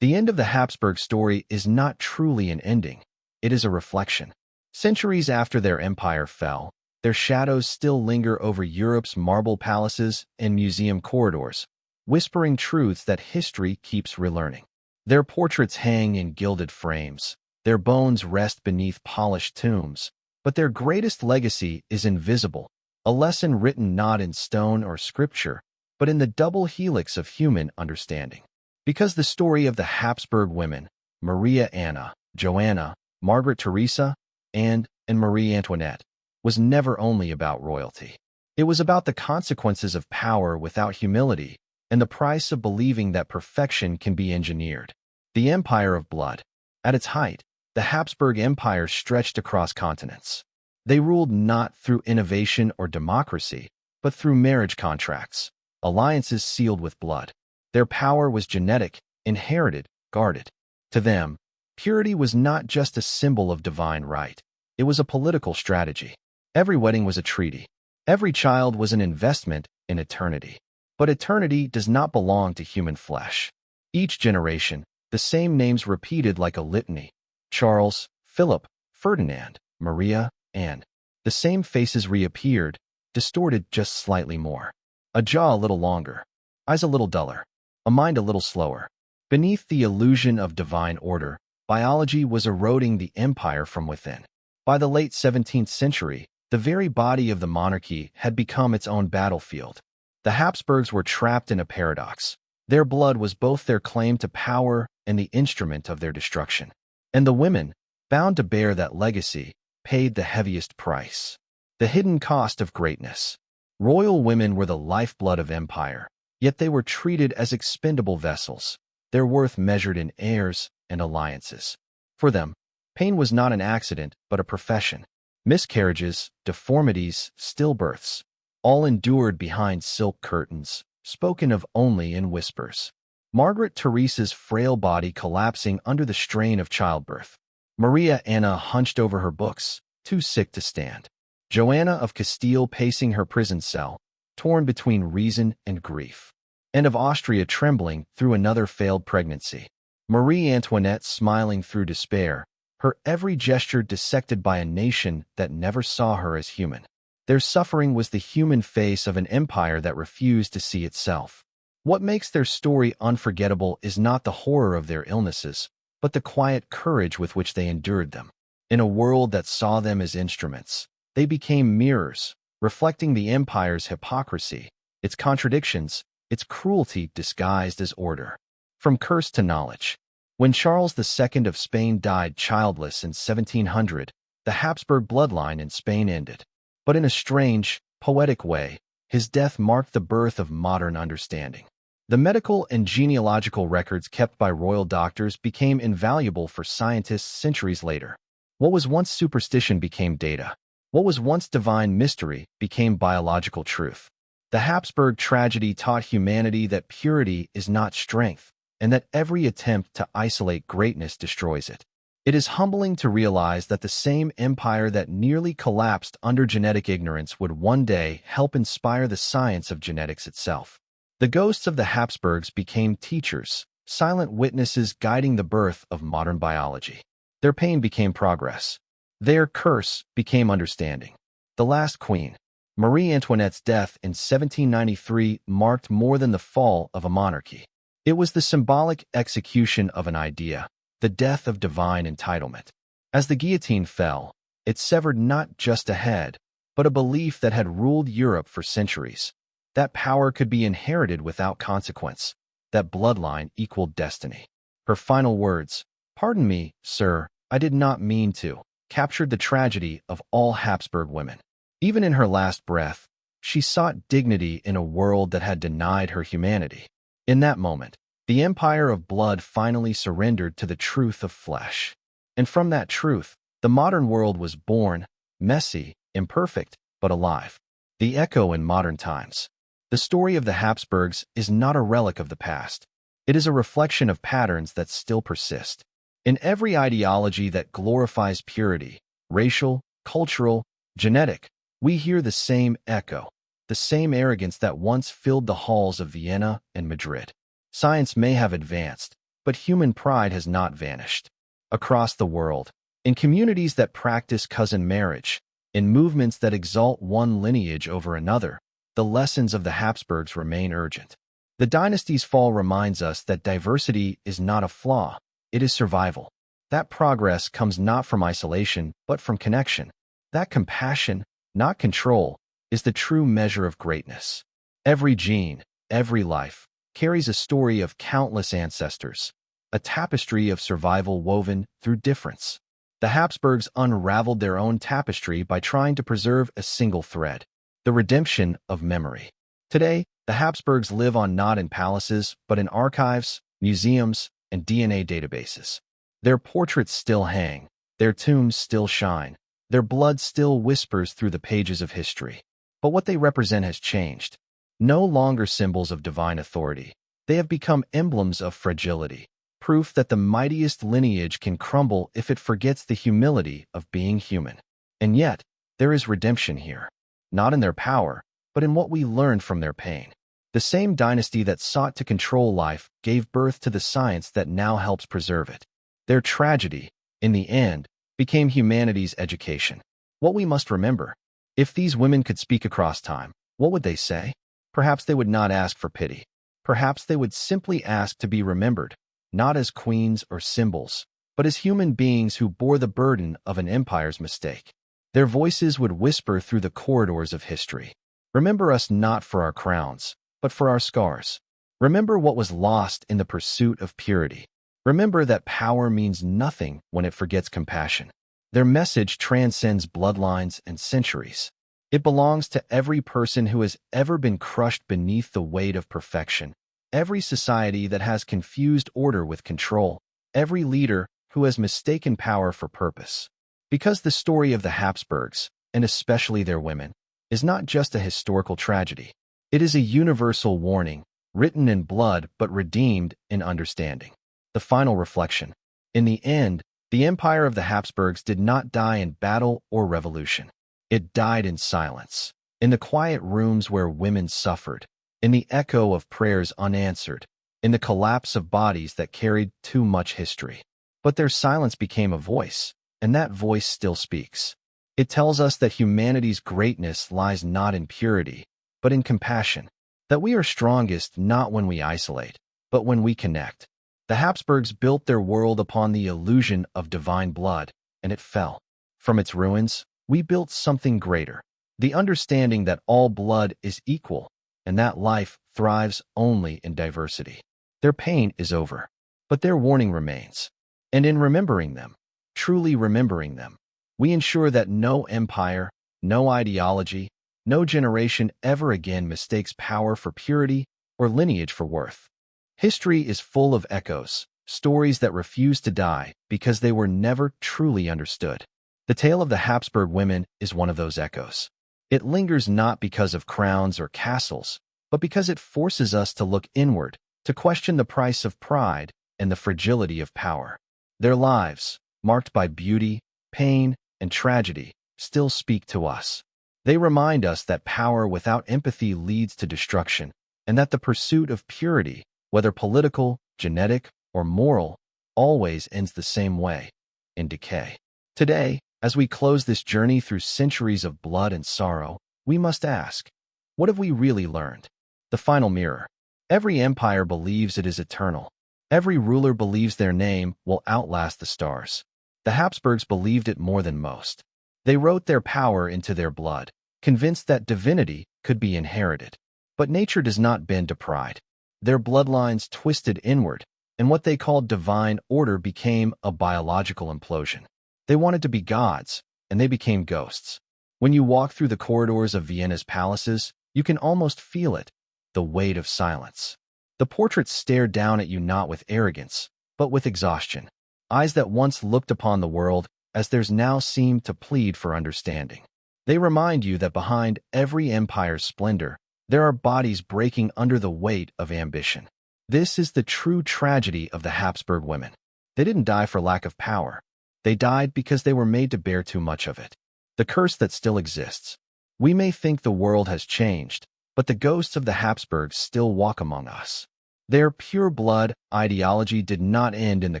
The end of the Habsburg story is not truly an ending. It is a reflection. Centuries after their empire fell, their shadows still linger over Europe's marble palaces and museum corridors, whispering truths that history keeps relearning. Their portraits hang in gilded frames. Their bones rest beneath polished tombs. But their greatest legacy is invisible, a lesson written not in stone or scripture, but in the double helix of human understanding. Because the story of the Habsburg women, Maria Anna, Joanna, Margaret Theresa, and Marie Antoinette, was never only about royalty. It was about the consequences of power without humility and the price of believing that perfection can be engineered. The Empire of Blood. At its height, the Habsburg Empire stretched across continents. They ruled not through innovation or democracy, but through marriage contracts, alliances sealed with blood. Their power was genetic, inherited, guarded. To them, purity was not just a symbol of divine right. It was a political strategy. Every wedding was a treaty. Every child was an investment in eternity. But eternity does not belong to human flesh. Each generation, the same names repeated like a litany. Charles, Philip, Ferdinand, Maria, Anne. The same faces reappeared, distorted just slightly more. A jaw a little longer, eyes a little duller, a mind a little slower. Beneath the illusion of divine order, biology was eroding the empire from within. By the late 17th century, the very body of the monarchy had become its own battlefield. The Habsburgs were trapped in a paradox. Their blood was both their claim to power and the instrument of their destruction. And the women, bound to bear that legacy, paid the heaviest price. The hidden cost of greatness. Royal women were the lifeblood of empire, yet they were treated as expendable vessels, their worth measured in heirs and alliances. For them, pain was not an accident, but a profession. Miscarriages, deformities, stillbirths, all endured behind silk curtains, spoken of only in whispers. Margaret Theresa's frail body collapsing under the strain of childbirth. Maria Anna hunched over her books, too sick to stand. Joanna of Castile pacing her prison cell, torn between reason and grief. And of Austria trembling through another failed pregnancy. Marie Antoinette smiling through despair, her every gesture dissected by a nation that never saw her as human. Their suffering was the human face of an empire that refused to see itself. What makes their story unforgettable is not the horror of their illnesses, but the quiet courage with which they endured them. In a world that saw them as instruments, they became mirrors, reflecting the empire's hypocrisy, its contradictions, its cruelty disguised as order. From curse to knowledge. When Charles II of Spain died childless in 1700, the Habsburg bloodline in Spain ended. But in a strange, poetic way, his death marked the birth of modern understanding. The medical and genealogical records kept by royal doctors became invaluable for scientists centuries later. What was once superstition became data. What was once divine mystery became biological truth. The Habsburg tragedy taught humanity that purity is not strength, and that every attempt to isolate greatness destroys it. It is humbling to realize that the same empire that nearly collapsed under genetic ignorance would one day help inspire the science of genetics itself. The ghosts of the Habsburgs became teachers, silent witnesses guiding the birth of modern biology. Their pain became progress. Their curse became understanding. The last queen, Marie Antoinette's death in 1793, marked more than the fall of a monarchy. It was the symbolic execution of an idea, the death of divine entitlement. As the guillotine fell, it severed not just a head, but a belief that had ruled Europe for centuries. That power could be inherited without consequence. That bloodline equaled destiny. Her final words, "Pardon me, sir, I did not mean to," captured the tragedy of all Habsburg women. Even in her last breath, she sought dignity in a world that had denied her humanity. In that moment, the empire of blood finally surrendered to the truth of flesh. And from that truth, the modern world was born, messy, imperfect, but alive. The echo in modern times. The story of the Habsburgs is not a relic of the past. It is a reflection of patterns that still persist. In every ideology that glorifies purity, racial, cultural, genetic, we hear the same echo, the same arrogance that once filled the halls of Vienna and Madrid. Science may have advanced, but human pride has not vanished. Across the world, in communities that practice cousin marriage, in movements that exalt one lineage over another, the lessons of the Habsburgs remain urgent. The dynasty's fall reminds us that diversity is not a flaw, it is survival. That progress comes not from isolation, but from connection. That compassion, not control, is the true measure of greatness. Every gene, every life, carries a story of countless ancestors, a tapestry of survival woven through difference. The Habsburgs unraveled their own tapestry by trying to preserve a single thread, the redemption of memory. Today, the Habsburgs live on not in palaces, but in archives, museums, and DNA databases. Their portraits still hang, their tombs still shine, their blood still whispers through the pages of history. But what they represent has changed. No longer symbols of divine authority, they have become emblems of fragility, proof that the mightiest lineage can crumble if it forgets the humility of being human. And yet, there is redemption here, not in their power, but in what we learned from their pain. The same dynasty that sought to control life gave birth to the science that now helps preserve it. Their tragedy, in the end, became humanity's education. What we must remember: if these women could speak across time, what would they say? Perhaps they would not ask for pity. Perhaps they would simply ask to be remembered, not as queens or symbols, but as human beings who bore the burden of an empire's mistake. Their voices would whisper through the corridors of history. Remember us not for our crowns, but for our scars. Remember what was lost in the pursuit of purity. Remember that power means nothing when it forgets compassion. Their message transcends bloodlines and centuries. It belongs to every person who has ever been crushed beneath the weight of perfection, every society that has confused order with control, every leader who has mistaken power for purpose. Because the story of the Habsburgs, and especially their women, is not just a historical tragedy. It is a universal warning, written in blood but redeemed in understanding. The final reflection. In the end, the empire of the Habsburgs did not die in battle or revolution. It died in silence, in the quiet rooms where women suffered, in the echo of prayers unanswered, in the collapse of bodies that carried too much history. But their silence became a voice, and that voice still speaks. It tells us that humanity's greatness lies not in purity, but in compassion, that we are strongest not when we isolate, but when we connect. The Habsburgs built their world upon the illusion of divine blood, and it fell. From its ruins, we built something greater, the understanding that all blood is equal, and that life thrives only in diversity. Their pain is over, but their warning remains. And in remembering them, truly remembering them, we ensure that no empire, no ideology, no generation ever again mistakes power for purity or lineage for worth. History is full of echoes, stories that refuse to die because they were never truly understood. The tale of the Habsburg women is one of those echoes. It lingers not because of crowns or castles, but because it forces us to look inward, to question the price of pride and the fragility of power. Their lives, marked by beauty, pain, and tragedy, still speak to us. They remind us that power without empathy leads to destruction, and that the pursuit of purity, whether political, genetic, or moral, always ends the same way, in decay. Today, as we close this journey through centuries of blood and sorrow, we must ask, what have we really learned? The final mirror. Every empire believes it is eternal. Every ruler believes their name will outlast the stars. The Habsburgs believed it more than most. They wrote their power into their blood, convinced that divinity could be inherited. But nature does not bend to pride. Their bloodlines twisted inward, and what they called divine order became a biological implosion. They wanted to be gods, and they became ghosts. When you walk through the corridors of Vienna's palaces, you can almost feel it, the weight of silence. The portraits stare down at you not with arrogance, but with exhaustion. Eyes that once looked upon the world as theirs now seem to plead for understanding. They remind you that behind every empire's splendor, there are bodies breaking under the weight of ambition. This is the true tragedy of the Habsburg women. They didn't die for lack of power. They died because they were made to bear too much of it. The curse that still exists. We may think the world has changed, but the ghosts of the Habsburgs still walk among us. Their pure-blood ideology did not end in the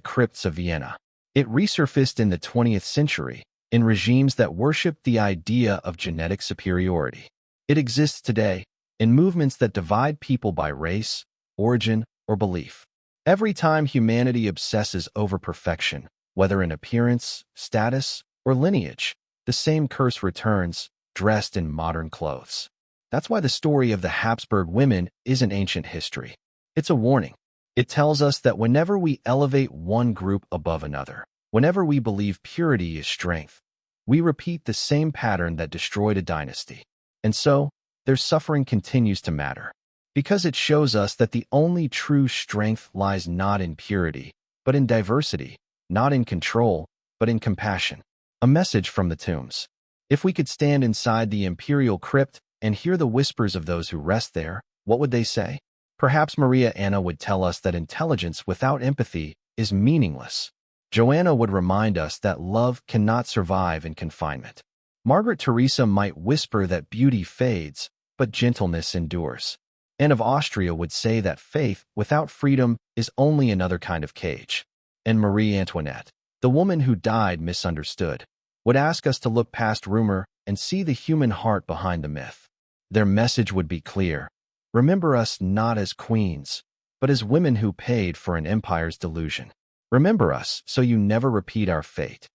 crypts of Vienna. It resurfaced in the 20th century, in regimes that worshiped the idea of genetic superiority. It exists today, in movements that divide people by race, origin, or belief. Every time humanity obsesses over perfection, whether in appearance, status, or lineage, the same curse returns, dressed in modern clothes. That's why the story of the Habsburg women isn't ancient history. It's a warning. It tells us that whenever we elevate one group above another, whenever we believe purity is strength, we repeat the same pattern that destroyed a dynasty. And so, their suffering continues to matter, because it shows us that the only true strength lies not in purity, but in diversity, not in control, but in compassion. A message from the tombs. If we could stand inside the imperial crypt and hear the whispers of those who rest there, what would they say? Perhaps Maria Anna would tell us that intelligence without empathy is meaningless. Joanna would remind us that love cannot survive in confinement. Margaret Teresa might whisper that beauty fades, but gentleness endures. Anne of Austria would say that faith without freedom is only another kind of cage. And Marie Antoinette, the woman who died misunderstood, would ask us to look past rumor and see the human heart behind the myth. Their message would be clear. Remember us not as queens, but as women who paid for an empire's delusion. Remember us so you never repeat our fate.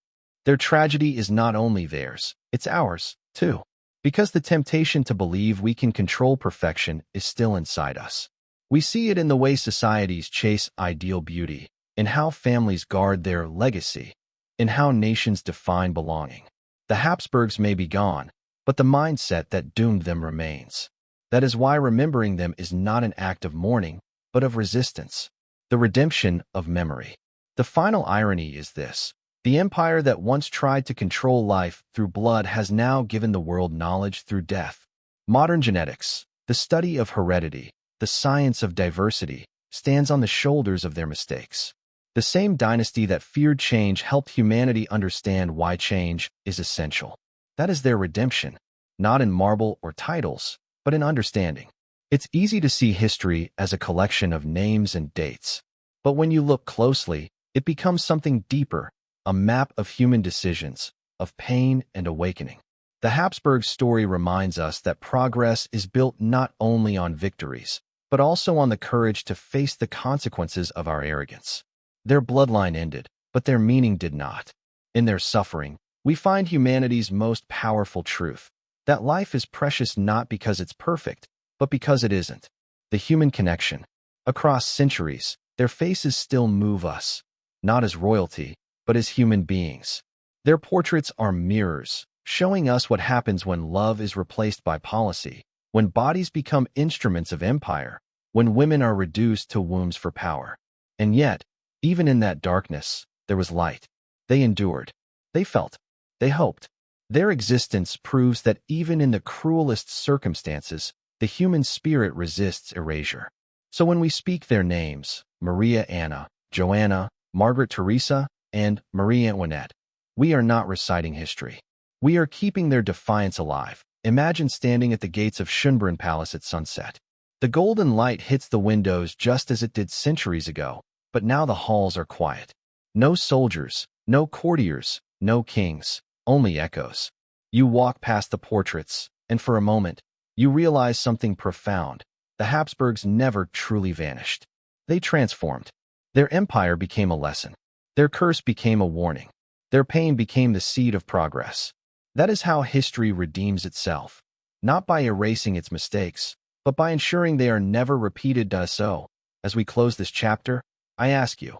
Their tragedy is not only theirs, it's ours, too. Because the temptation to believe we can control perfection is still inside us. We see it in the way societies chase ideal beauty, in how families guard their legacy, in how nations define belonging. The Habsburgs may be gone, but the mindset that doomed them remains. That is why remembering them is not an act of mourning, but of resistance, the redemption of memory. The final irony is this. The empire that once tried to control life through blood has now given the world knowledge through death. Modern genetics, the study of heredity, the science of diversity, stands on the shoulders of their mistakes. The same dynasty that feared change helped humanity understand why change is essential. That is their redemption, not in marble or titles, but in understanding. It's easy to see history as a collection of names and dates. But when you look closely, it becomes something deeper, a map of human decisions, of pain and awakening. The Habsburg story reminds us that progress is built not only on victories, but also on the courage to face the consequences of our arrogance. Their bloodline ended, but their meaning did not. In their suffering, we find humanity's most powerful truth, that life is precious not because it's perfect, but because it isn't. The human connection. Across centuries, their faces still move us, not as royalty, but as human beings. Their portraits are mirrors, showing us what happens when love is replaced by policy, when bodies become instruments of empire, when women are reduced to wombs for power. And yet, even in that darkness, there was light. They endured. They felt. They hoped. Their existence proves that even in the cruelest circumstances, the human spirit resists erasure. So when we speak their names, Maria Anna, Joanna, Margaret Teresa, and Marie Antoinette, we are not reciting history. We are keeping their defiance alive. Imagine standing at the gates of Schönbrunn Palace at sunset. The golden light hits the windows just as it did centuries ago, but now the halls are quiet. No soldiers, no courtiers, no kings, only echoes. You walk past the portraits, and for a moment, you realize something profound. The Habsburgs never truly vanished. They transformed. Their empire became a lesson. Their curse became a warning. Their pain became the seed of progress. That is how history redeems itself, not by erasing its mistakes, but by ensuring they are never repeated. So, as we close this chapter, I ask you,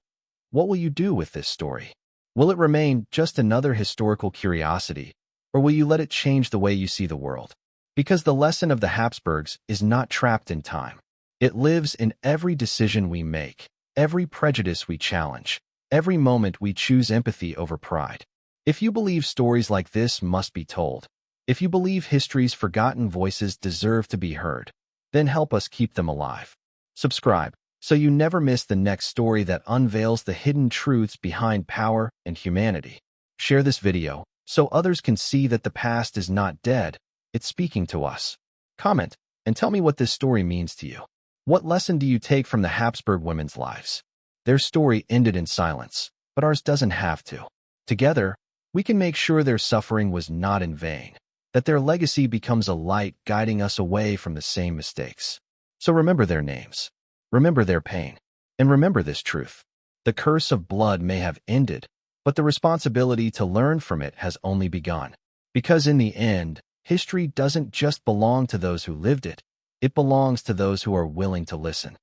what will you do with this story? Will it remain just another historical curiosity, or will you let it change the way you see the world? Because the lesson of the Habsburgs is not trapped in time. It lives in every decision we make, every prejudice we challenge, every moment we choose empathy over pride. If you believe stories like this must be told, if you believe history's forgotten voices deserve to be heard, then help us keep them alive. Subscribe so you never miss the next story that unveils the hidden truths behind power and humanity. Share this video so others can see that the past is not dead, it's speaking to us. Comment and tell me what this story means to you. What lesson do you take from the Habsburg women's lives? Their story ended in silence, but ours doesn't have to. Together, we can make sure their suffering was not in vain, that their legacy becomes a light guiding us away from the same mistakes. So remember their names, remember their pain, and remember this truth. The curse of blood may have ended, but the responsibility to learn from it has only begun. Because in the end, history doesn't just belong to those who lived it, it belongs to those who are willing to listen.